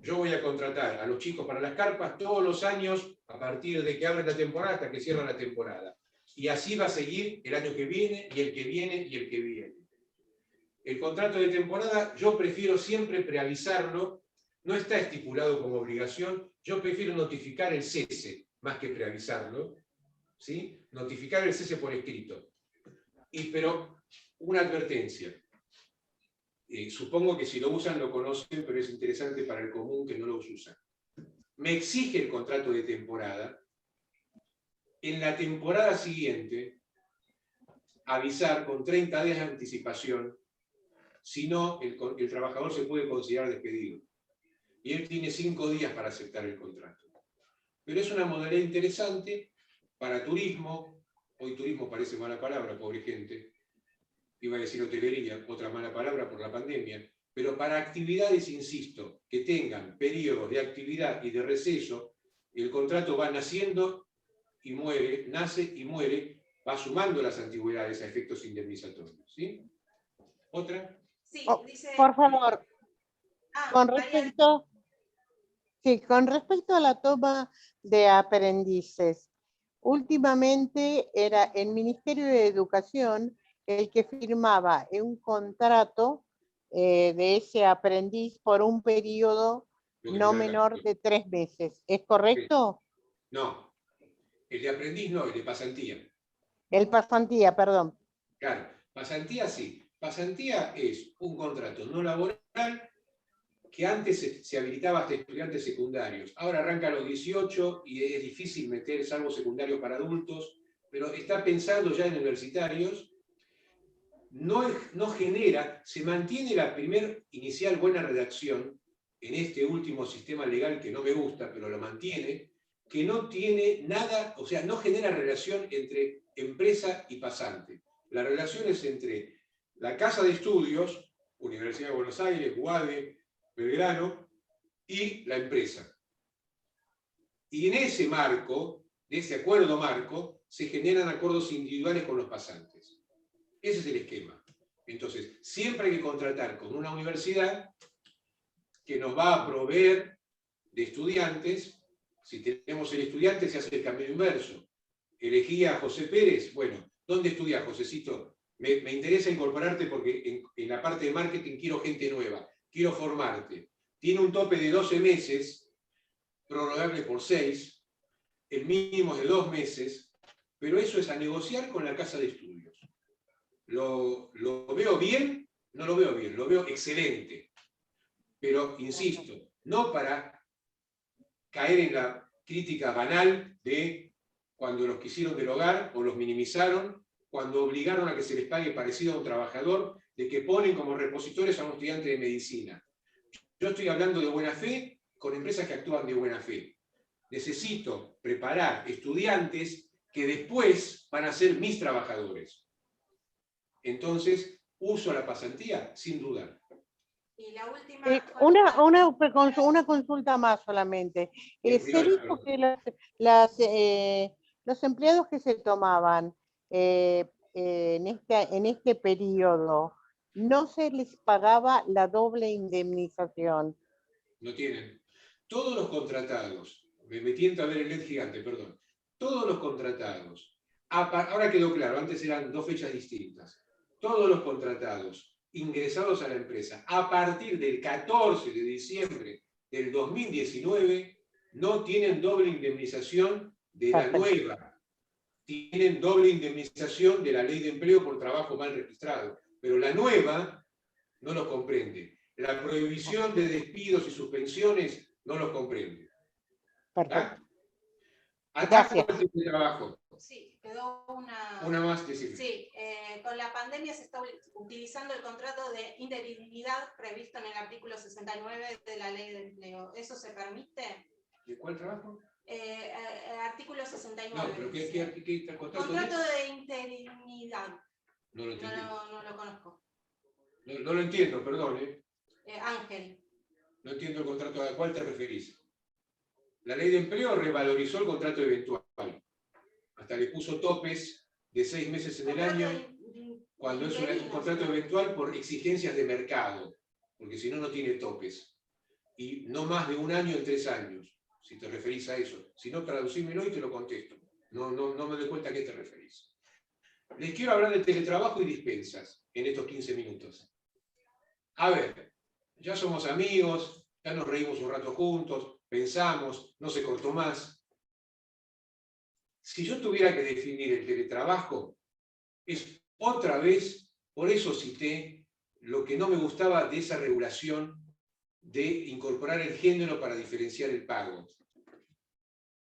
Speaker 11: Yo voy a contratar a los chicos para las carpas todos los años a partir de que abre la temporada hasta que cierra la temporada. Y así va a seguir el año que viene, y el que viene, y el que viene. El contrato de temporada yo prefiero siempre preavisarlo, no está estipulado como obligación, yo prefiero notificar el cese más que preavisarlo, ¿sí? Notificar el cese por escrito. Pero una advertencia. Supongo que si lo usan lo conocen, pero es interesante para el común que no lo usan. Me exige el contrato de temporada, en la temporada siguiente, avisar con 30 días de anticipación, si no, el trabajador se puede considerar despedido. Y él tiene 5 días para aceptar el contrato. Pero es una modalidad interesante para turismo. Hoy turismo parece mala palabra, pobre gente. Iba a decir hotelería, otra mala palabra por la pandemia. Pero para actividades, insisto, que tengan periodos de actividad y de receso, el contrato va naciendo y muere, nace y muere, va sumando las antigüedades a efectos indemnizatorios. ¿Sí? ¿Otra?
Speaker 12: Sí, dice...
Speaker 6: Por favor, con respecto a la toma de aprendices, últimamente era el Ministerio de Educación el que firmaba un contrato de ese aprendiz por un periodo no menor de 3 meses. ¿Es correcto?
Speaker 11: No, el de aprendiz no, el de pasantía.
Speaker 6: El pasantía, perdón.
Speaker 11: Claro, pasantía sí. Pasantía es un contrato no laboral que antes se habilitaba hasta estudiantes secundarios. Ahora arranca a los 18 y es difícil meter salvo secundarios para adultos, pero está pensando ya en universitarios. No genera, se mantiene la primer inicial buena redacción en este último sistema legal que no me gusta, pero lo mantiene, que no tiene nada, o sea, no genera relación entre empresa y pasante. La relación es entre la casa de estudios, Universidad de Buenos Aires, UADE, Belgrano, y la empresa. Y en ese marco, de ese acuerdo marco, se generan acuerdos individuales con los pasantes. Ese es el esquema. Entonces, siempre hay que contratar con una universidad que nos va a proveer de estudiantes. Si tenemos el estudiante, se hace el cambio inverso. Elegí a José Pérez, bueno, ¿dónde estudias, Josecito? Me interesa incorporarte porque en la parte de marketing quiero gente nueva, quiero formarte. Tiene un tope de 12 meses, prorrogable por 6, el mínimo es de 2 meses, pero eso es a negociar con la casa de estudios. ¿Lo veo bien? No lo veo bien, lo veo excelente. Pero, insisto, no para caer en la crítica banal de cuando los quisieron derogar o los minimizaron, cuando obligaron a que se les pague parecido a un trabajador, de que ponen como repositores a un estudiante de medicina. Yo estoy hablando de buena fe con empresas que actúan de buena fe. Necesito preparar estudiantes que después van a ser mis trabajadores. Entonces, uso la pasantía, sin duda.
Speaker 12: Y la última...
Speaker 6: Una consulta más solamente. Se dijo que los empleados que se tomaban en este periodo, no se les pagaba la doble indemnización.
Speaker 11: No tienen. Todos los contratados Me tiento a ver el LED gigante, perdón. Todos los contratados, ahora quedó claro, antes eran dos fechas distintas. Todos los contratados ingresados a la empresa a partir del 14 de diciembre del 2019 no tienen doble indemnización de la nueva. Tienen doble indemnización de la ley de empleo por trabajo mal registrado. Pero la nueva no los comprende. La prohibición de despidos y suspensiones no los comprende.
Speaker 6: Perfecto.
Speaker 11: Ataco al teletrabajo.
Speaker 12: Sí, quedó
Speaker 11: una más, decime.
Speaker 12: Sí, con la pandemia se está utilizando el contrato de interinidad previsto en el artículo 69 de la ley de empleo. ¿Eso se permite?
Speaker 11: ¿De cuál trabajo?
Speaker 12: Artículo 69.
Speaker 11: No, pero ¿qué contrato
Speaker 12: de interinidad.
Speaker 11: No lo entendí.
Speaker 12: No lo conozco.
Speaker 11: No lo entiendo, perdón.
Speaker 12: Ángel.
Speaker 11: No entiendo el contrato. ¿A cuál te referís? La ley de empleo revalorizó el contrato eventual. Hasta le puso topes de 6 meses en el año, cuando es un contrato eventual por exigencias de mercado, porque si no, no tiene topes. Y no más de 1 año en 3 años, si te referís a eso. Si no, traducímelo y te lo contesto. No me doy cuenta a qué te referís. Les quiero hablar de teletrabajo y dispensas en estos 15 minutos. A ver, ya somos amigos, ya nos reímos un rato juntos, pensamos, no se cortó más. Si yo tuviera que definir el teletrabajo, es otra vez, por eso cité lo que no me gustaba de esa regulación de incorporar el género para diferenciar el pago.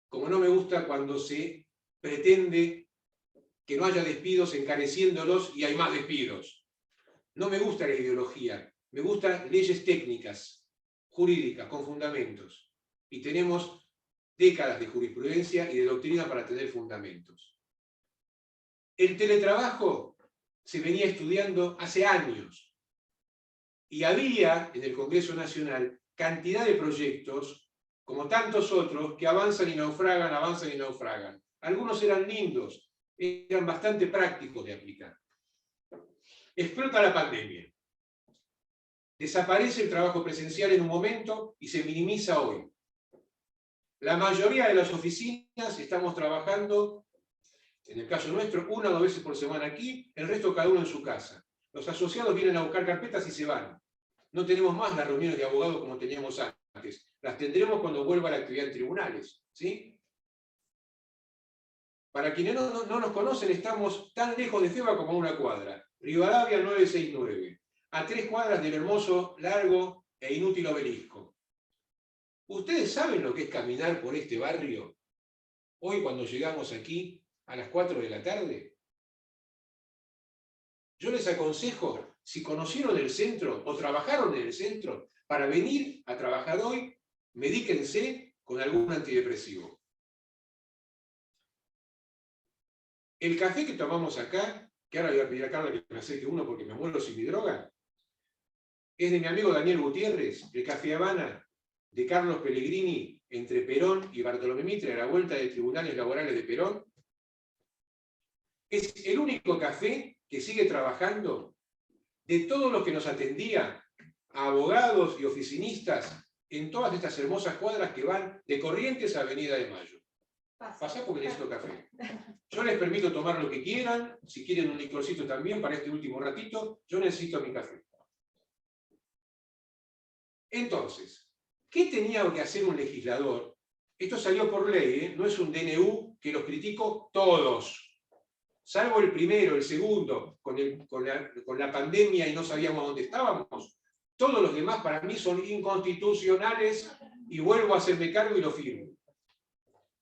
Speaker 11: Como no me gusta cuando se pretende que no haya despidos encareciéndolos y hay más despidos. No me gusta la ideología, me gustan leyes técnicas, jurídicas, con fundamentos. Y tenemos décadas de jurisprudencia y de doctrina para tener fundamentos. El teletrabajo se venía estudiando hace años y había en el Congreso Nacional cantidad de proyectos, como tantos otros, que avanzan y naufragan, avanzan y naufragan. Algunos eran lindos, eran bastante prácticos de aplicar. Explota la pandemia. Desaparece el trabajo presencial en un momento y se minimiza hoy. La mayoría de las oficinas estamos trabajando, en el caso nuestro, 1 o 2 veces por semana aquí, el resto cada uno en su casa. Los asociados vienen a buscar carpetas y se van. No tenemos más las reuniones de abogados como teníamos antes. Las tendremos cuando vuelva la actividad en tribunales. ¿Sí? Para quienes no nos conocen, estamos tan lejos de Feba como a 1 cuadra. Rivadavia 969. A 3 cuadras del hermoso, largo e inútil obelisco. ¿Ustedes saben lo que es caminar por este barrio hoy cuando llegamos aquí a las 4 de la tarde? Yo les aconsejo, si conocieron el centro o trabajaron en el centro, para venir a trabajar hoy, medíquense con algún antidepresivo. El café que tomamos acá, que ahora le voy a pedir a Carla que me acerque uno porque me muero sin mi droga, es de mi amigo Daniel Gutiérrez, el Café Habana, de Carlos Pellegrini, entre Perón y Bartolomé Mitre, a la vuelta de Tribunales Laborales de Perón. Es el único café que sigue trabajando de todos los que nos atendía, a abogados y oficinistas, en todas estas hermosas cuadras que van de Corrientes a Avenida de Mayo. Pasá porque necesito café. Yo les permito tomar lo que quieran, si quieren un licorcito también para este último ratito, yo necesito mi café. Entonces, ¿qué tenía que hacer un legislador? Esto salió por ley, no es un DNU que los critico todos. Salvo el primero, el segundo, con la pandemia y no sabíamos dónde estábamos. Todos los demás para mí son inconstitucionales y vuelvo a hacerme cargo y lo firmo.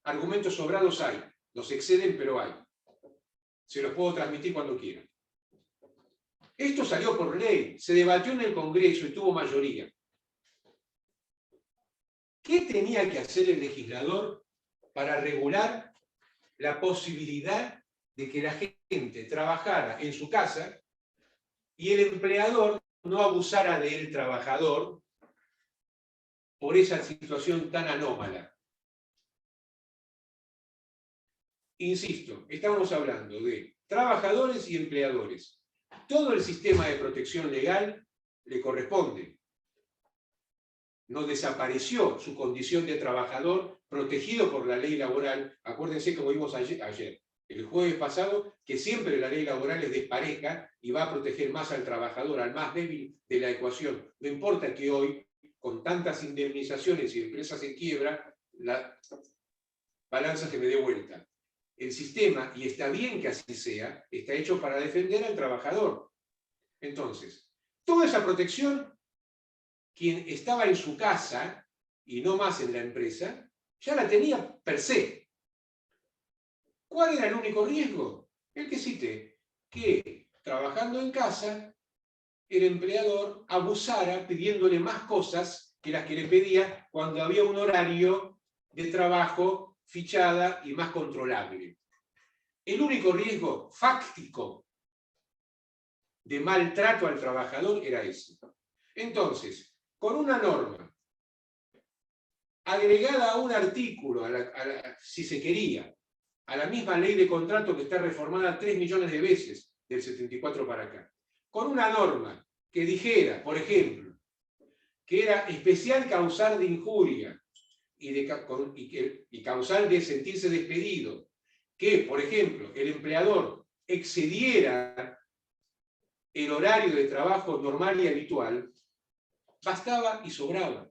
Speaker 11: Argumentos sobrados hay, los exceden pero hay. Se los puedo transmitir cuando quieran. Esto salió por ley, se debatió en el Congreso y tuvo mayoría. ¿Qué tenía que hacer el legislador para regular la posibilidad de que la gente trabajara en su casa y el empleador no abusara del trabajador por esa situación tan anómala? Insisto, estamos hablando de trabajadores y empleadores. Todo el sistema de protección legal le corresponde. No desapareció su condición de trabajador protegido por la ley laboral. Acuérdense como vimos ayer, el jueves pasado, que siempre la ley laboral es despareja y va a proteger más al trabajador, al más débil de la ecuación. No importa que hoy, con tantas indemnizaciones y empresas en quiebra, la balanza se me dé vuelta. El sistema, y está bien que así sea, está hecho para defender al trabajador. Entonces, toda esa protección, quien estaba en su casa y no más en la empresa, ya la tenía per se. ¿Cuál era el único riesgo? El que cité, que trabajando en casa, el empleador abusara pidiéndole más cosas que las que le pedía cuando había un horario de trabajo fichada y más controlable. El único riesgo fáctico de maltrato al trabajador era ese. Entonces, con una norma agregada a un artículo, si se quería, a la misma ley de contrato que está reformada 3 millones de veces del 74 para acá, con una norma que dijera, por ejemplo, que era especial causal de injuria y causal de sentirse despedido, que, por ejemplo, el empleador excediera el horario de trabajo normal y habitual, bastaba y sobraba.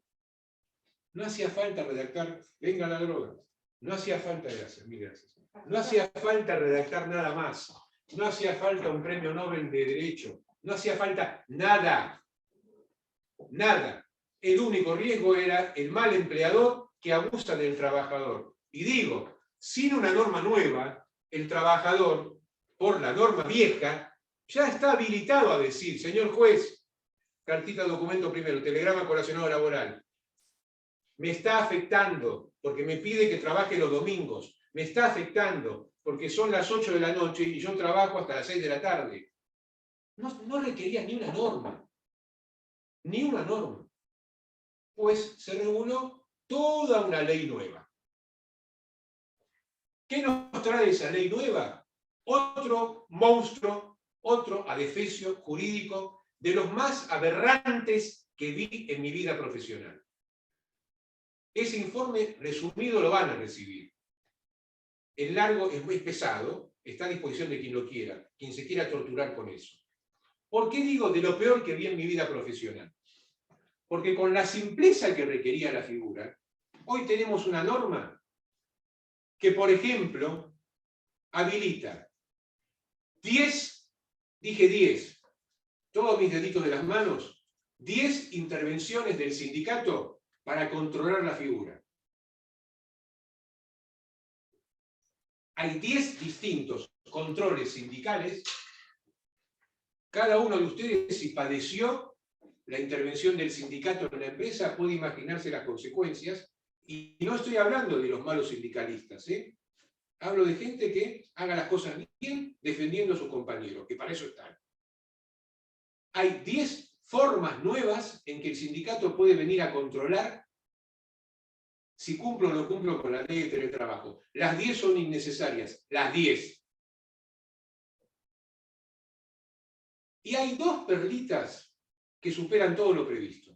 Speaker 11: No hacía falta redactar, venga la droga, no hacía falta, gracias, mil gracias. No hacía falta redactar nada más, no hacía falta un premio Nobel de Derecho, no hacía falta nada, nada. El único riesgo era el mal empleador que abusa del trabajador. Y digo, sin una norma nueva, el trabajador, por la norma vieja, ya está habilitado a decir, señor juez, cartita documento primero, telegrama colacionado laboral, me está afectando porque me pide que trabaje los domingos, me está afectando porque son las 8 de la noche y yo trabajo hasta las 6 de la tarde. No requería ni una norma, ni una norma. Pues se reguló toda una ley nueva. ¿Qué nos trae esa ley nueva? Otro monstruo, otro adefesio jurídico de los más aberrantes que vi en mi vida profesional. Ese informe resumido lo van a recibir. El largo es muy pesado, está a disposición de quien lo quiera, quien se quiera torturar con eso. ¿Por qué digo de lo peor que vi en mi vida profesional? Porque con la simpleza que requería la figura, hoy tenemos una norma que, por ejemplo, habilita 10, dije 10, todos mis deditos de las manos, 10 intervenciones del sindicato para controlar la figura. Hay 10 distintos controles sindicales. Cada uno de ustedes, si padeció la intervención del sindicato en la empresa, puede imaginarse las consecuencias. Y no estoy hablando de los malos sindicalistas, ¿eh? Hablo de gente que haga las cosas bien defendiendo a sus compañeros, que para eso están. Hay 10 formas nuevas en que el sindicato puede venir a controlar si cumplo o no cumplo con la ley de teletrabajo. Las 10 son innecesarias, las 10. Y hay 2 perlitas que superan todo lo previsto.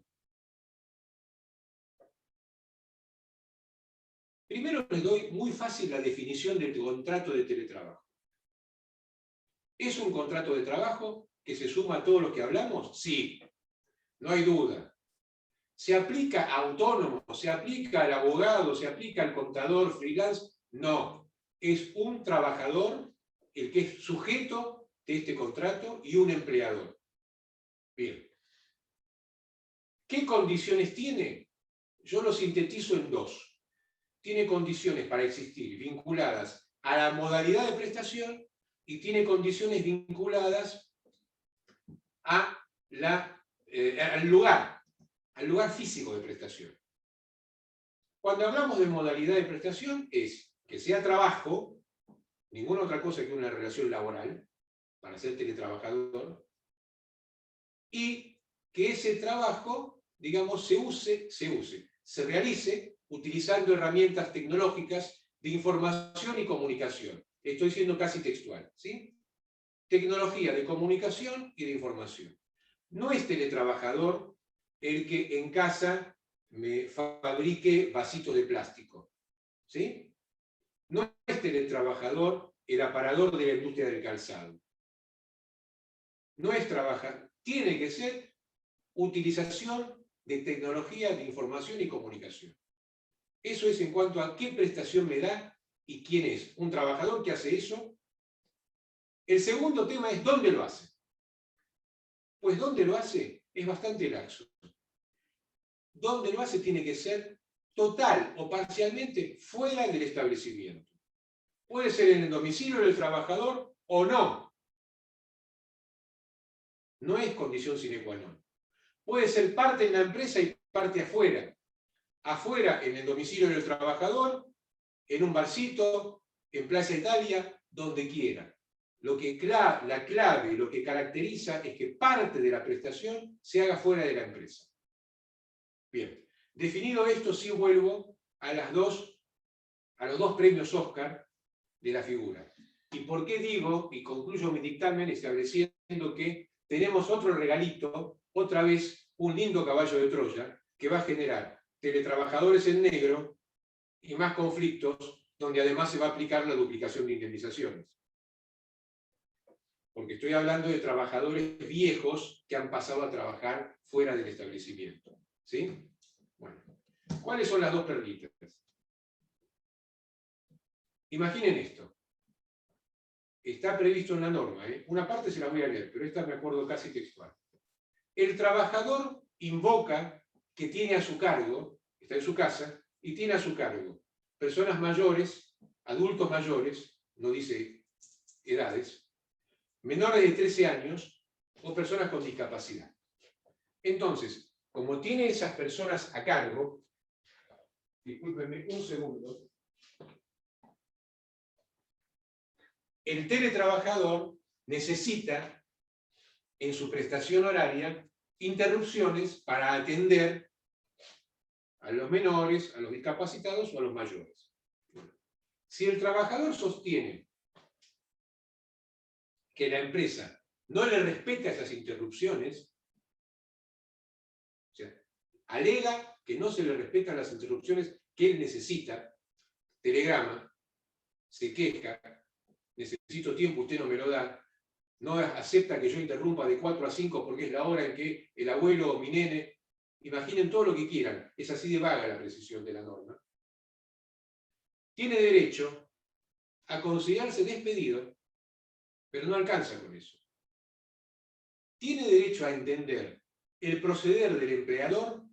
Speaker 11: Primero les doy muy fácil la definición del contrato de teletrabajo. ¿Es un contrato de trabajo que se suma a todo lo que hablamos? Sí, no hay duda. ¿Se aplica a autónomo? ¿Se aplica al abogado? ¿Se aplica al contador freelance? No. Es un trabajador el que es sujeto de este contrato y un empleador. Bien. ¿Qué condiciones tiene? Yo lo sintetizo en 2. Tiene condiciones para existir vinculadas a la modalidad de prestación y tiene condiciones vinculadas a al lugar físico de prestación. Cuando hablamos de modalidad de prestación es que sea trabajo, ninguna otra cosa que una relación laboral, para ser teletrabajador, y que ese trabajo, digamos, se realice utilizando herramientas tecnológicas de información y comunicación. Estoy siendo casi textual, ¿sí? Tecnología de comunicación y de información. No es teletrabajador el que en casa me fabrique vasitos de plástico. ¿sí? No es teletrabajador el aparador de la industria del calzado. No es trabajar, tiene que ser utilización de tecnología de información y comunicación. Eso es en cuanto a qué prestación me da y quién es. Un trabajador que hace eso. El segundo tema es ¿dónde lo hace? Pues ¿dónde lo hace? Es bastante laxo. ¿Dónde lo hace? Tiene que ser total o parcialmente fuera del establecimiento. Puede ser en el domicilio del trabajador o no. No es condición sine qua non. Puede ser parte en la empresa y parte afuera. Afuera, en el domicilio del trabajador, en un barcito, en Plaza Italia, donde quiera. La clave, lo que caracteriza es que parte de la prestación se haga fuera de la empresa. Bien, definido esto, sí vuelvo a los dos premios Oscar de la figura. ¿Y por qué digo, y concluyo mi dictamen estableciendo que tenemos otro regalito, otra vez un lindo caballo de Troya, que va a generar teletrabajadores en negro y más conflictos, donde además se va a aplicar la duplicación de indemnizaciones? Porque estoy hablando de trabajadores viejos que han pasado a trabajar fuera del establecimiento. ¿Sí? Bueno, ¿cuáles son las dos perlitas? Imaginen esto. Está previsto en la norma, ¿eh? Una parte se la voy a leer, pero esta me acuerdo casi textual. El trabajador invoca que tiene a su cargo, está en su casa, y tiene a su cargo personas mayores, adultos mayores, no dice edades, menores de 13 años o personas con discapacidad. Entonces, como tiene esas personas a cargo, discúlpenme un segundo, el teletrabajador necesita, en su prestación horaria, interrupciones para atender a los menores, a los discapacitados o a los mayores. Si el trabajador sostiene que la empresa no le respeta esas interrupciones, o sea, alega que no se le respetan las interrupciones que él necesita, telegrama, se queja, necesito tiempo, usted no me lo da, no acepta que yo interrumpa de 4 a 5 porque es la hora en que el abuelo o mi nene, imaginen todo lo que quieran, es así de vaga la precisión de la norma, tiene derecho a considerarse despedido, pero no alcanza con eso. Tiene derecho a entender el proceder del empleador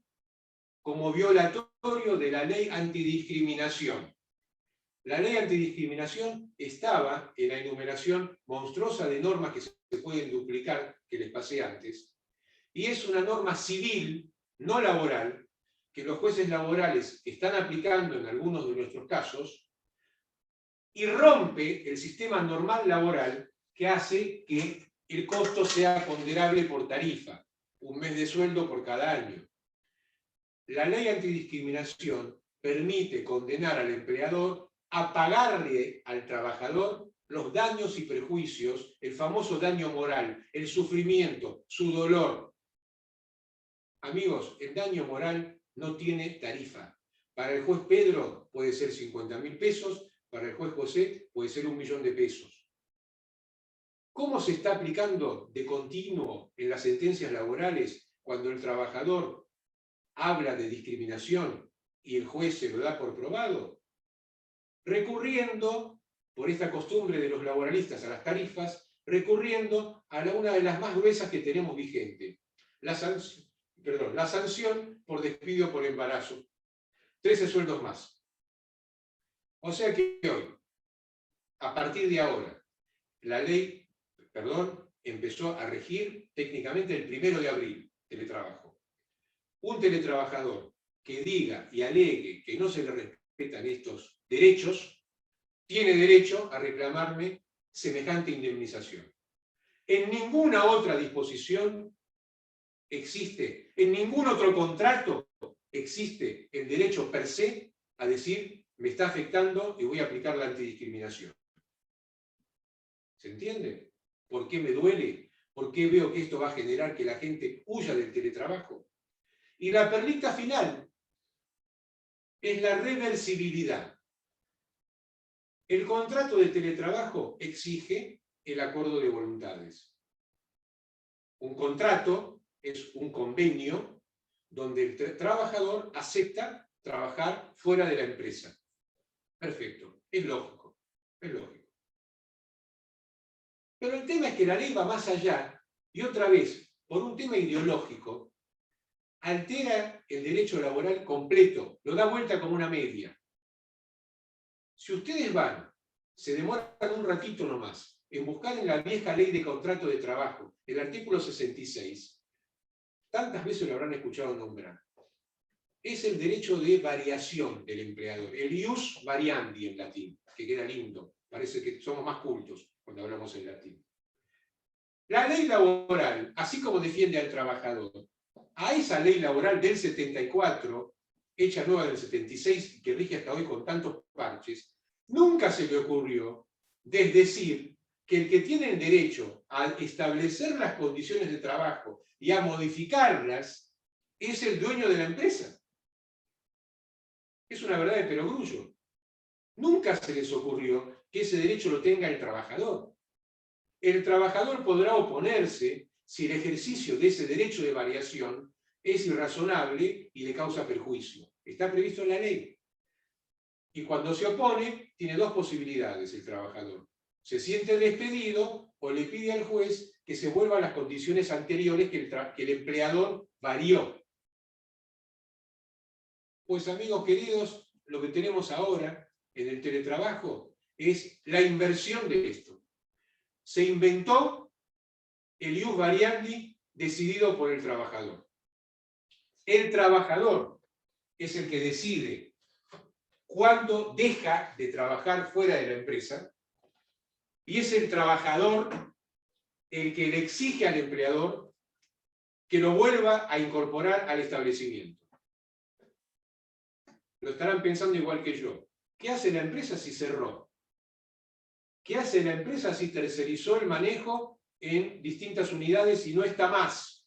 Speaker 11: como violatorio de la ley antidiscriminación. La ley antidiscriminación estaba en la enumeración monstruosa de normas que se pueden duplicar, que les pasé antes, y es una norma civil, no laboral, que los jueces laborales están aplicando en algunos de nuestros casos, y rompe el sistema normal laboral que hace que el costo sea ponderable por tarifa, un mes de sueldo por cada año. La ley antidiscriminación permite condenar al empleador a pagarle al trabajador los daños y prejuicios, el famoso daño moral, el sufrimiento, su dolor. Amigos, el daño moral no tiene tarifa. Para el juez Pedro puede ser 50.000 pesos, para el juez José puede ser 1 millón de pesos. ¿Cómo se está aplicando de continuo en las sentencias laborales cuando el trabajador habla de discriminación y el juez se lo da por probado? Recurriendo, por esta costumbre de los laboralistas a las tarifas, recurriendo a una de las más gruesas que tenemos vigente, la sanción por despido por embarazo. 13 sueldos más. O sea que hoy, a partir de ahora, la ley, empezó a regir técnicamente el 1 de abril, teletrabajo. Un teletrabajador que diga y alegue que no se le respetan estos derechos, tiene derecho a reclamarme semejante indemnización. En ninguna otra disposición existe, en ningún otro contrato existe el derecho per se a decir me está afectando y voy a aplicar la antidiscriminación. ¿Se entiende? ¿Por qué me duele? ¿Por qué veo que esto va a generar que la gente huya del teletrabajo? Y la perlita final es la reversibilidad. El contrato de teletrabajo exige el acuerdo de voluntades. Un contrato es un convenio donde el trabajador acepta trabajar fuera de la empresa. Perfecto, es lógico, es lógico. Pero el tema es que la ley va más allá y otra vez, por un tema ideológico, altera el derecho laboral completo, lo da vuelta como una media. Si ustedes van, se demoran un ratito nomás, en buscar en la vieja ley de contrato de trabajo, el artículo 66, tantas veces lo habrán escuchado nombrar, es el derecho de variación del empleador, el ius variandi en latín, que queda lindo, parece que somos más cultos cuando hablamos en latín. La ley laboral, así como defiende al trabajador, a esa ley laboral del 74, hecha nueva del 76, que rige hasta hoy con tantos parches, nunca se le ocurrió decir que el que tiene el derecho a establecer las condiciones de trabajo y a modificarlas es el dueño de la empresa. Es una verdad de perogrullo. Nunca se les ocurrió que ese derecho lo tenga el trabajador. El trabajador podrá oponerse si el ejercicio de ese derecho de variación es irrazonable y le causa perjuicio. Está previsto en la ley. Y cuando se opone, tiene dos posibilidades el trabajador. Se siente despedido o le pide al juez que se vuelva a las condiciones anteriores que el empleador varió. Pues amigos queridos, lo que tenemos ahora en el teletrabajo es la inversión de esto. Se inventó el ius variandi decidido por el trabajador. El trabajador es el que decide cuándo deja de trabajar fuera de la empresa y es el trabajador el que le exige al empleador que lo vuelva a incorporar al establecimiento. Lo estarán pensando igual que yo. ¿Qué hace la empresa si cerró? ¿Qué hace la empresa si tercerizó el manejo en distintas unidades y no está más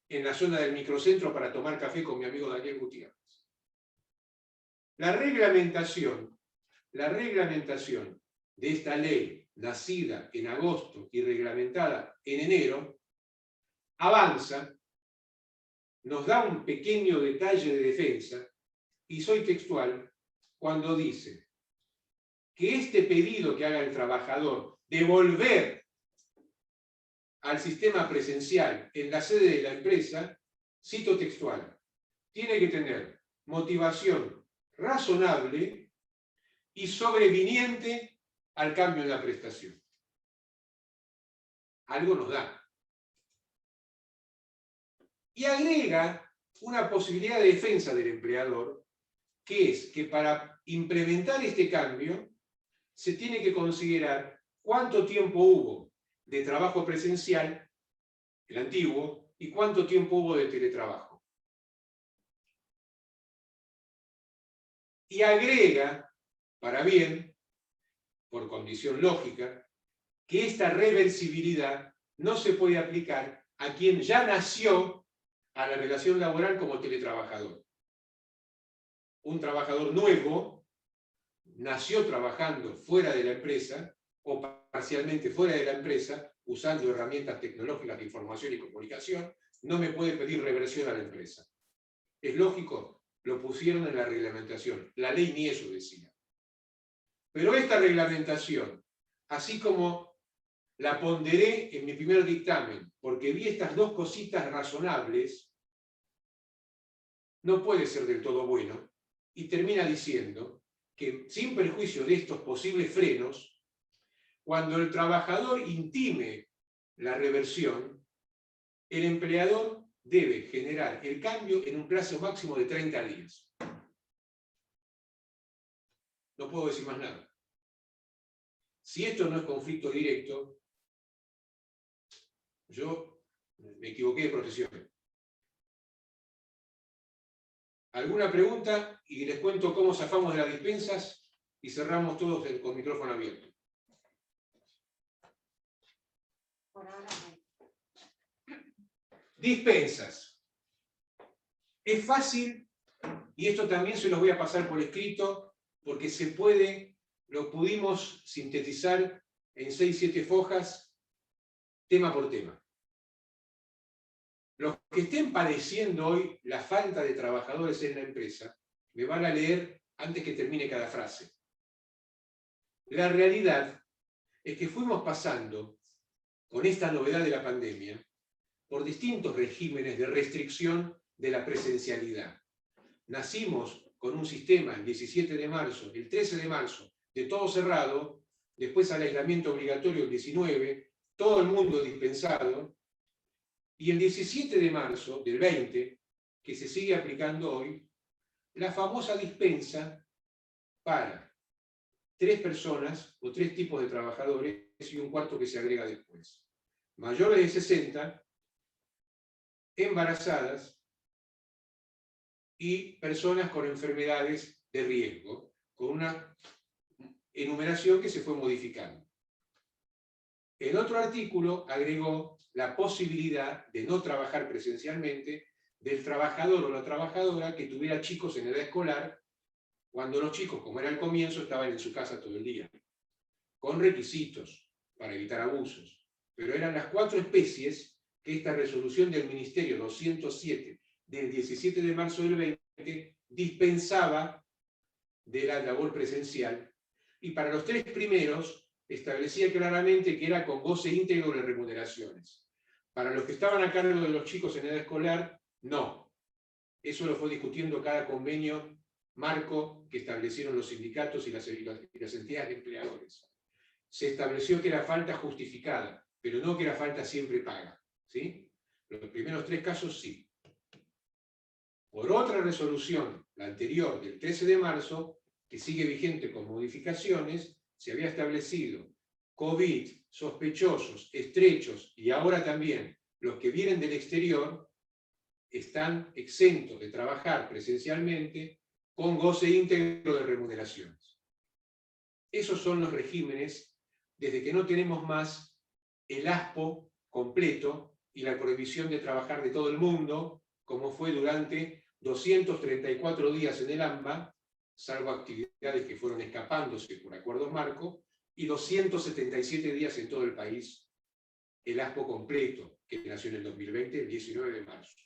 Speaker 11: en la zona del microcentro para tomar café con mi amigo Daniel Gutiérrez? La reglamentación de esta ley, nacida en agosto y reglamentada en enero, avanza, nos da un pequeño detalle de defensa, y soy textual, cuando dice que este pedido que haga el trabajador de volver al sistema presencial en la sede de la empresa, cito textual, tiene que tener motivación razonable y sobreviniente al cambio en la prestación. Algo nos da. Y agrega una posibilidad de defensa del empleador, que es que para implementar este cambio se tiene que considerar cuánto tiempo hubo de trabajo presencial, el antiguo, y cuánto tiempo hubo de teletrabajo. Y agrega, para bien, por condición lógica, que esta reversibilidad no se puede aplicar a quien ya nació a la relación laboral como teletrabajador. Un trabajador nuevo nació trabajando fuera de la empresa o parcialmente fuera de la empresa, usando herramientas tecnológicas de información y comunicación, no me puede pedir reversión a la empresa. ¿Es lógico? Lo pusieron en la reglamentación. La ley ni eso decía. Pero esta reglamentación, así como la ponderé en mi primer dictamen, porque vi estas dos cositas razonables, no puede ser del todo bueno, y termina diciendo que, sin perjuicio de estos posibles frenos, cuando el trabajador intime la reversión, el empleador debe generar el cambio en un plazo máximo de 30 días. No puedo decir más nada. Si esto no es conflicto directo, yo me equivoqué de profesión. ¿Alguna pregunta? Y les cuento cómo zafamos de las dispensas y cerramos todos con micrófono abierto. Dispensas. Es fácil, y esto también se los voy a pasar por escrito, porque se puede lo pudimos sintetizar en 6-7 fojas, tema por tema. Los que estén padeciendo hoy la falta de trabajadores en la empresa, me van a leer antes que termine cada frase. La realidad es que fuimos pasando, con esta novedad de la pandemia, por distintos regímenes de restricción de la presencialidad. Nacimos con un sistema el 17 de marzo, el 13 de marzo, de todo cerrado, después al aislamiento obligatorio el 19, todo el mundo dispensado, y el 17 de marzo del 20, que se sigue aplicando hoy, la famosa dispensa para 3 personas o 3 tipos de trabajadores y un cuarto que se agrega después. Mayores de 60, embarazadas y personas con enfermedades de riesgo, con una enumeración que se fue modificando. El otro artículo agregó la posibilidad de no trabajar presencialmente del trabajador o la trabajadora que tuviera chicos en edad escolar, cuando los chicos, como era al comienzo, estaban en su casa todo el día, con requisitos para evitar abusos. Pero eran las 4 especies que esta resolución del Ministerio 207 del 17 de marzo del 20 dispensaba de la labor presencial, y para los 3 primeros establecía claramente que era con goce íntegro de remuneraciones. Para los que estaban a cargo de los chicos en edad escolar, no. Eso lo fue discutiendo cada convenio marco que establecieron los sindicatos y las entidades de empleadores. Se estableció que era falta justificada, pero no que era falta siempre paga. ¿Sí? Los primeros 3 casos sí. Por otra resolución, la anterior, del 13 de marzo, que sigue vigente con modificaciones, se había establecido COVID, sospechosos, estrechos y ahora también los que vienen del exterior están exentos de trabajar presencialmente con goce íntegro de remuneraciones. Esos son los regímenes desde que no tenemos más el ASPO completo y la prohibición de trabajar de todo el mundo, como fue durante 234 días en el AMBA, salvo actividades que fueron escapándose por acuerdos marco, y 277 días en todo el país, el ASPO completo, que nació en el 2020, el 19 de marzo.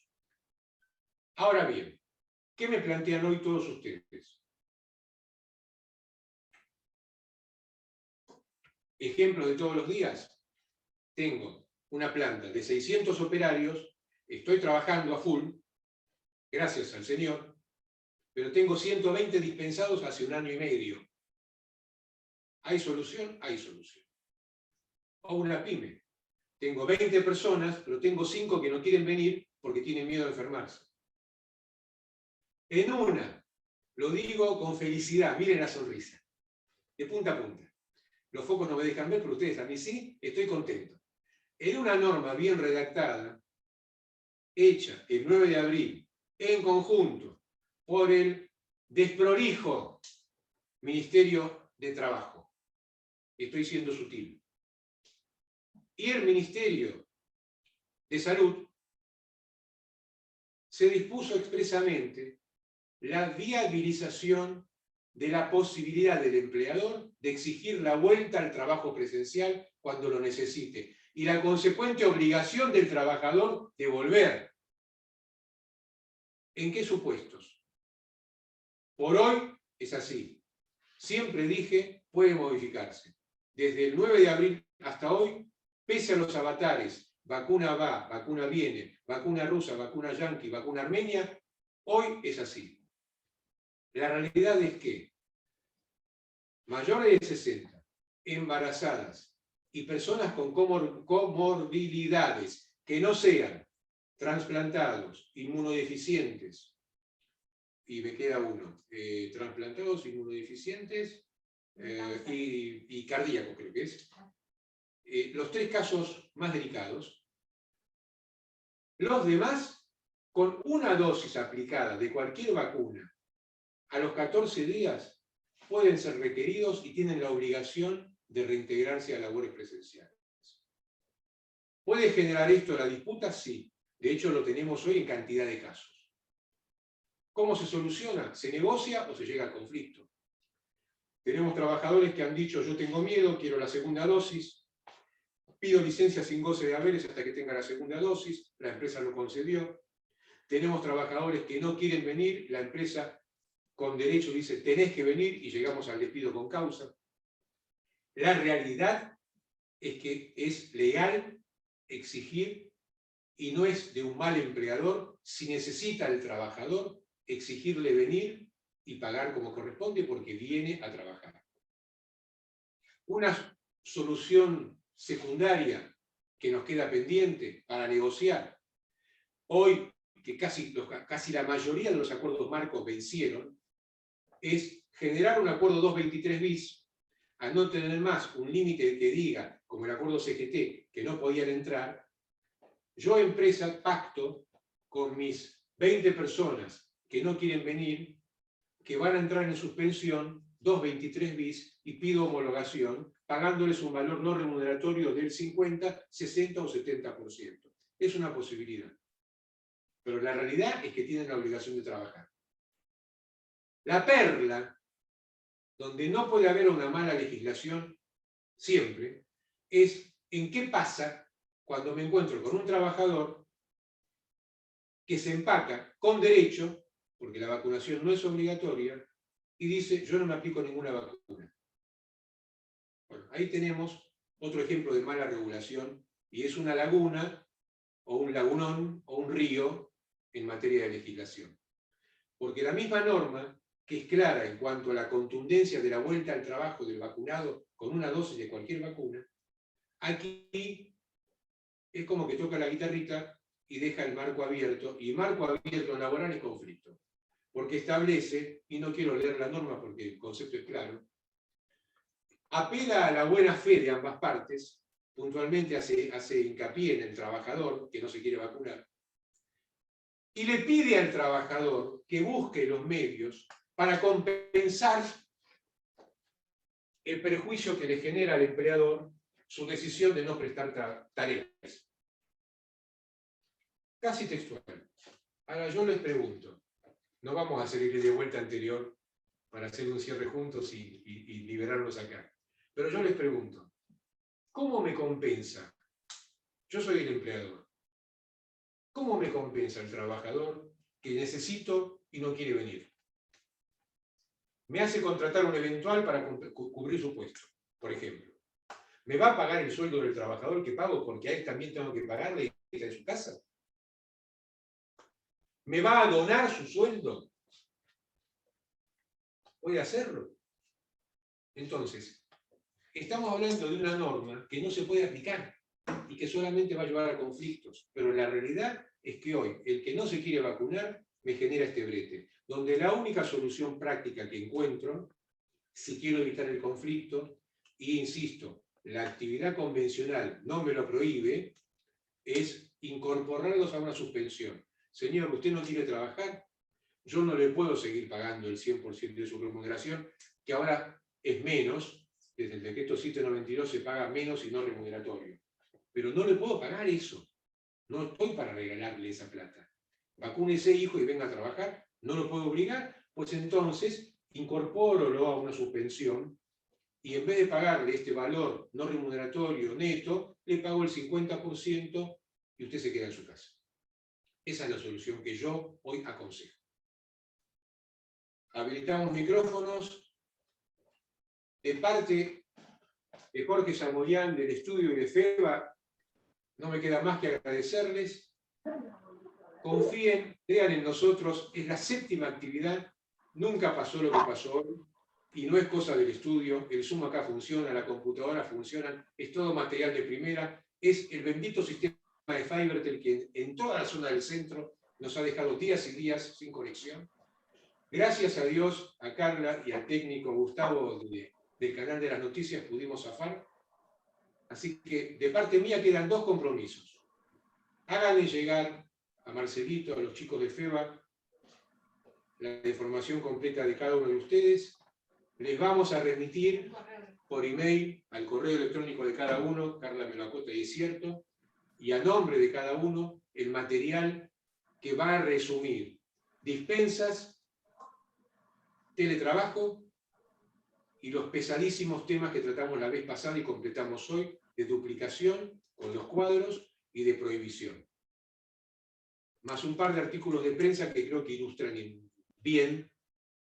Speaker 11: Ahora bien, ¿qué me plantean hoy todos ustedes? Ejemplo de todos los días. Tengo una planta de 600 operarios, estoy trabajando a full, gracias al Señor, pero tengo 120 dispensados hace 1 año y medio. ¿Hay solución? Hay solución. O una pyme. Tengo 20 personas, pero tengo 5 que no quieren venir porque tienen miedo de enfermarse. En una, lo digo con felicidad, miren la sonrisa, de punta a punta. Los focos no me dejan ver, pero ustedes a mí sí, estoy contento. En una norma bien redactada, hecha el 9 de abril, en conjunto, por el desprolijo Ministerio de Trabajo. Estoy siendo sutil. Y el Ministerio de Salud se dispuso expresamente la viabilización de la posibilidad del empleador de exigir la vuelta al trabajo presencial cuando lo necesite, y la consecuente obligación del trabajador de volver. ¿En qué supuestos? Por hoy es así. Siempre dije, puede modificarse. Desde el 9 de abril hasta hoy, pese a los avatares, vacuna va, vacuna viene, vacuna rusa, vacuna yanqui, vacuna armenia, hoy es así. La realidad es que mayores de 60, embarazadas y personas con comorbilidades que no sean trasplantados, inmunodeficientes, y me queda uno, trasplantados, inmunodeficientes y cardíacos creo que es, los 3 casos más delicados. Los demás, con una dosis aplicada de cualquier vacuna, a los 14 días pueden ser requeridos y tienen la obligación de reintegrarse a labores presenciales. ¿Puede generar esto la disputa? Sí. De hecho, lo tenemos hoy en cantidad de casos. ¿Cómo se soluciona? ¿Se negocia o se llega al conflicto? Tenemos trabajadores que han dicho, yo tengo miedo, quiero la segunda dosis, pido licencia sin goce de haberes hasta que tenga la segunda dosis, la empresa lo concedió. Tenemos trabajadores que no quieren venir, la empresa con derecho dice, tenés que venir, y llegamos al despido con causa. La realidad es que es legal exigir, y no es de un mal empleador, si necesita el trabajador, exigirle venir y pagar como corresponde porque viene a trabajar. Una solución secundaria que nos queda pendiente para negociar, hoy que casi la mayoría de los acuerdos marcos vencieron, es generar un acuerdo 223 bis, a no tener más un límite que diga, como el acuerdo CGT, que no podían entrar. Yo, empresa, pacto con mis 20 personas que no quieren venir, que van a entrar en suspensión 223 bis, y pido homologación, pagándoles un valor no remuneratorio del 50, 60 o 70%. Es una posibilidad. Pero la realidad es que tienen la obligación de trabajar. La perla, donde no puede haber una mala legislación, siempre, es en qué pasa cuando me encuentro con un trabajador que se empaca con derecho, porque la vacunación no es obligatoria, y dice, yo no me aplico ninguna vacuna. Bueno, ahí tenemos otro ejemplo de mala regulación, y es una laguna, o un lagunón, o un río, en materia de legislación. Porque la misma norma, que es clara en cuanto a la contundencia de la vuelta al trabajo del vacunado con una dosis de cualquier vacuna, aquí es como que toca la guitarrita y deja el marco abierto, y marco abierto laboral es conflicto. Porque establece, y no quiero leer la norma porque el concepto es claro, apela a la buena fe de ambas partes, puntualmente hace hincapié en el trabajador que no se quiere vacunar, y le pide al trabajador que busque los medios para compensar el perjuicio que le genera al empleador su decisión de no prestar tareas. Casi textual. Ahora yo les pregunto, no vamos a hacer el de vuelta anterior para hacer un cierre juntos y liberarlos acá, pero yo les pregunto, ¿cómo me compensa? Yo soy el empleador. ¿Cómo me compensa el trabajador que necesito y no quiere venir? Me hace contratar un eventual para cubrir su puesto, por ejemplo. ¿Me va a pagar el sueldo del trabajador que pago porque a él también tengo que pagarle y está en su casa? ¿Me va a donar su sueldo? ¿Puede hacerlo? Entonces, estamos hablando de una norma que no se puede aplicar y que solamente va a llevar a conflictos. Pero la realidad es que hoy, el que no se quiere vacunar, me genera este brete, donde la única solución práctica que encuentro, si quiero evitar el conflicto, y insisto, la actividad convencional no me lo prohíbe, es incorporarlos a una suspensión. Señor, ¿usted no quiere trabajar? Yo no le puedo seguir pagando el 100% de su remuneración, que ahora es menos, desde el decreto 792 se paga menos y no remuneratorio. Pero no le puedo pagar eso. No estoy para regalarle esa plata. Vacúnese, hijo, y venga a trabajar. No lo puedo obligar, pues entonces incorpórolo a una suspensión y en vez de pagarle este valor no remuneratorio neto, le pago el 50% y usted se queda en su casa. Esa es la solución que yo hoy aconsejo. Habilitamos micrófonos. De parte de Jorge Samoyán, del estudio y de FEBA, no me queda más que agradecerles. Confíen, crean en nosotros, es la 7ª actividad, nunca pasó lo que pasó hoy, y no es cosa del estudio, el Zoom acá funciona, la computadora funciona, es todo material de primera, es el bendito sistema de Fivertel que en toda la zona del centro nos ha dejado días y días sin conexión. Gracias a Dios, a Carla y al técnico Gustavo del canal de las noticias pudimos zafar. Así que de parte mía quedan 2 compromisos. Háganle llegar a Marcelito, a los chicos de FEBA, la información completa de cada uno de ustedes. Les vamos a remitir por email al correo electrónico de cada uno, Carla me lo acota y es cierto, y a nombre de cada uno el material que va a resumir dispensas, teletrabajo y los pesadísimos temas que tratamos la vez pasada y completamos hoy, de duplicación con los cuadros y de prohibición. Más un par de artículos de prensa que creo que ilustran bien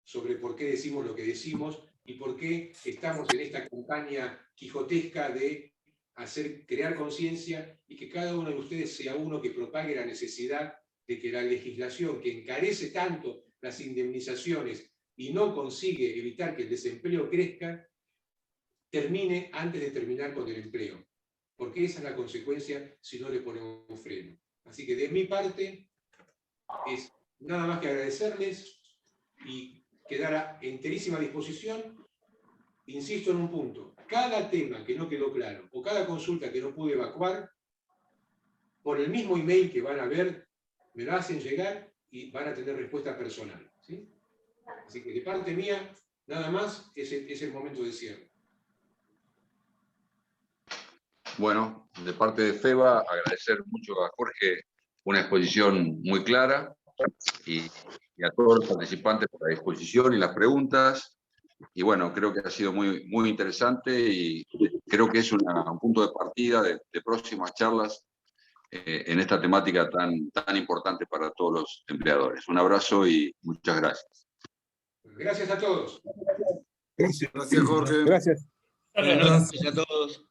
Speaker 11: sobre por qué decimos lo que decimos y por qué estamos en esta campaña quijotesca de crear conciencia y que cada uno de ustedes sea uno que propague la necesidad de que la legislación que encarece tanto las indemnizaciones y no consigue evitar que el desempleo crezca, termine antes de terminar con el empleo. Porque esa es la consecuencia si no le ponemos un freno. Así que de mi parte es nada más que agradecerles y quedar a enterísima disposición. Insisto en un punto, cada tema que no quedó claro o cada consulta que no pude evacuar, por el mismo email que van a ver, me lo hacen llegar y van a tener respuesta personal, ¿sí? Así que de parte mía, nada más, es el momento de cierre.
Speaker 1: Bueno, de parte de FEBA, agradecer mucho a Jorge una exposición muy clara y a todos los participantes por la disposición y las preguntas. Y bueno, creo que ha sido muy interesante y creo que es un punto de partida de próximas charlas en esta temática tan importante para todos los empleadores. Un abrazo y muchas gracias.
Speaker 11: Gracias a todos.
Speaker 7: Gracias.
Speaker 13: Gracias, Jorge.
Speaker 7: Gracias.
Speaker 10: Buenas noches a todos.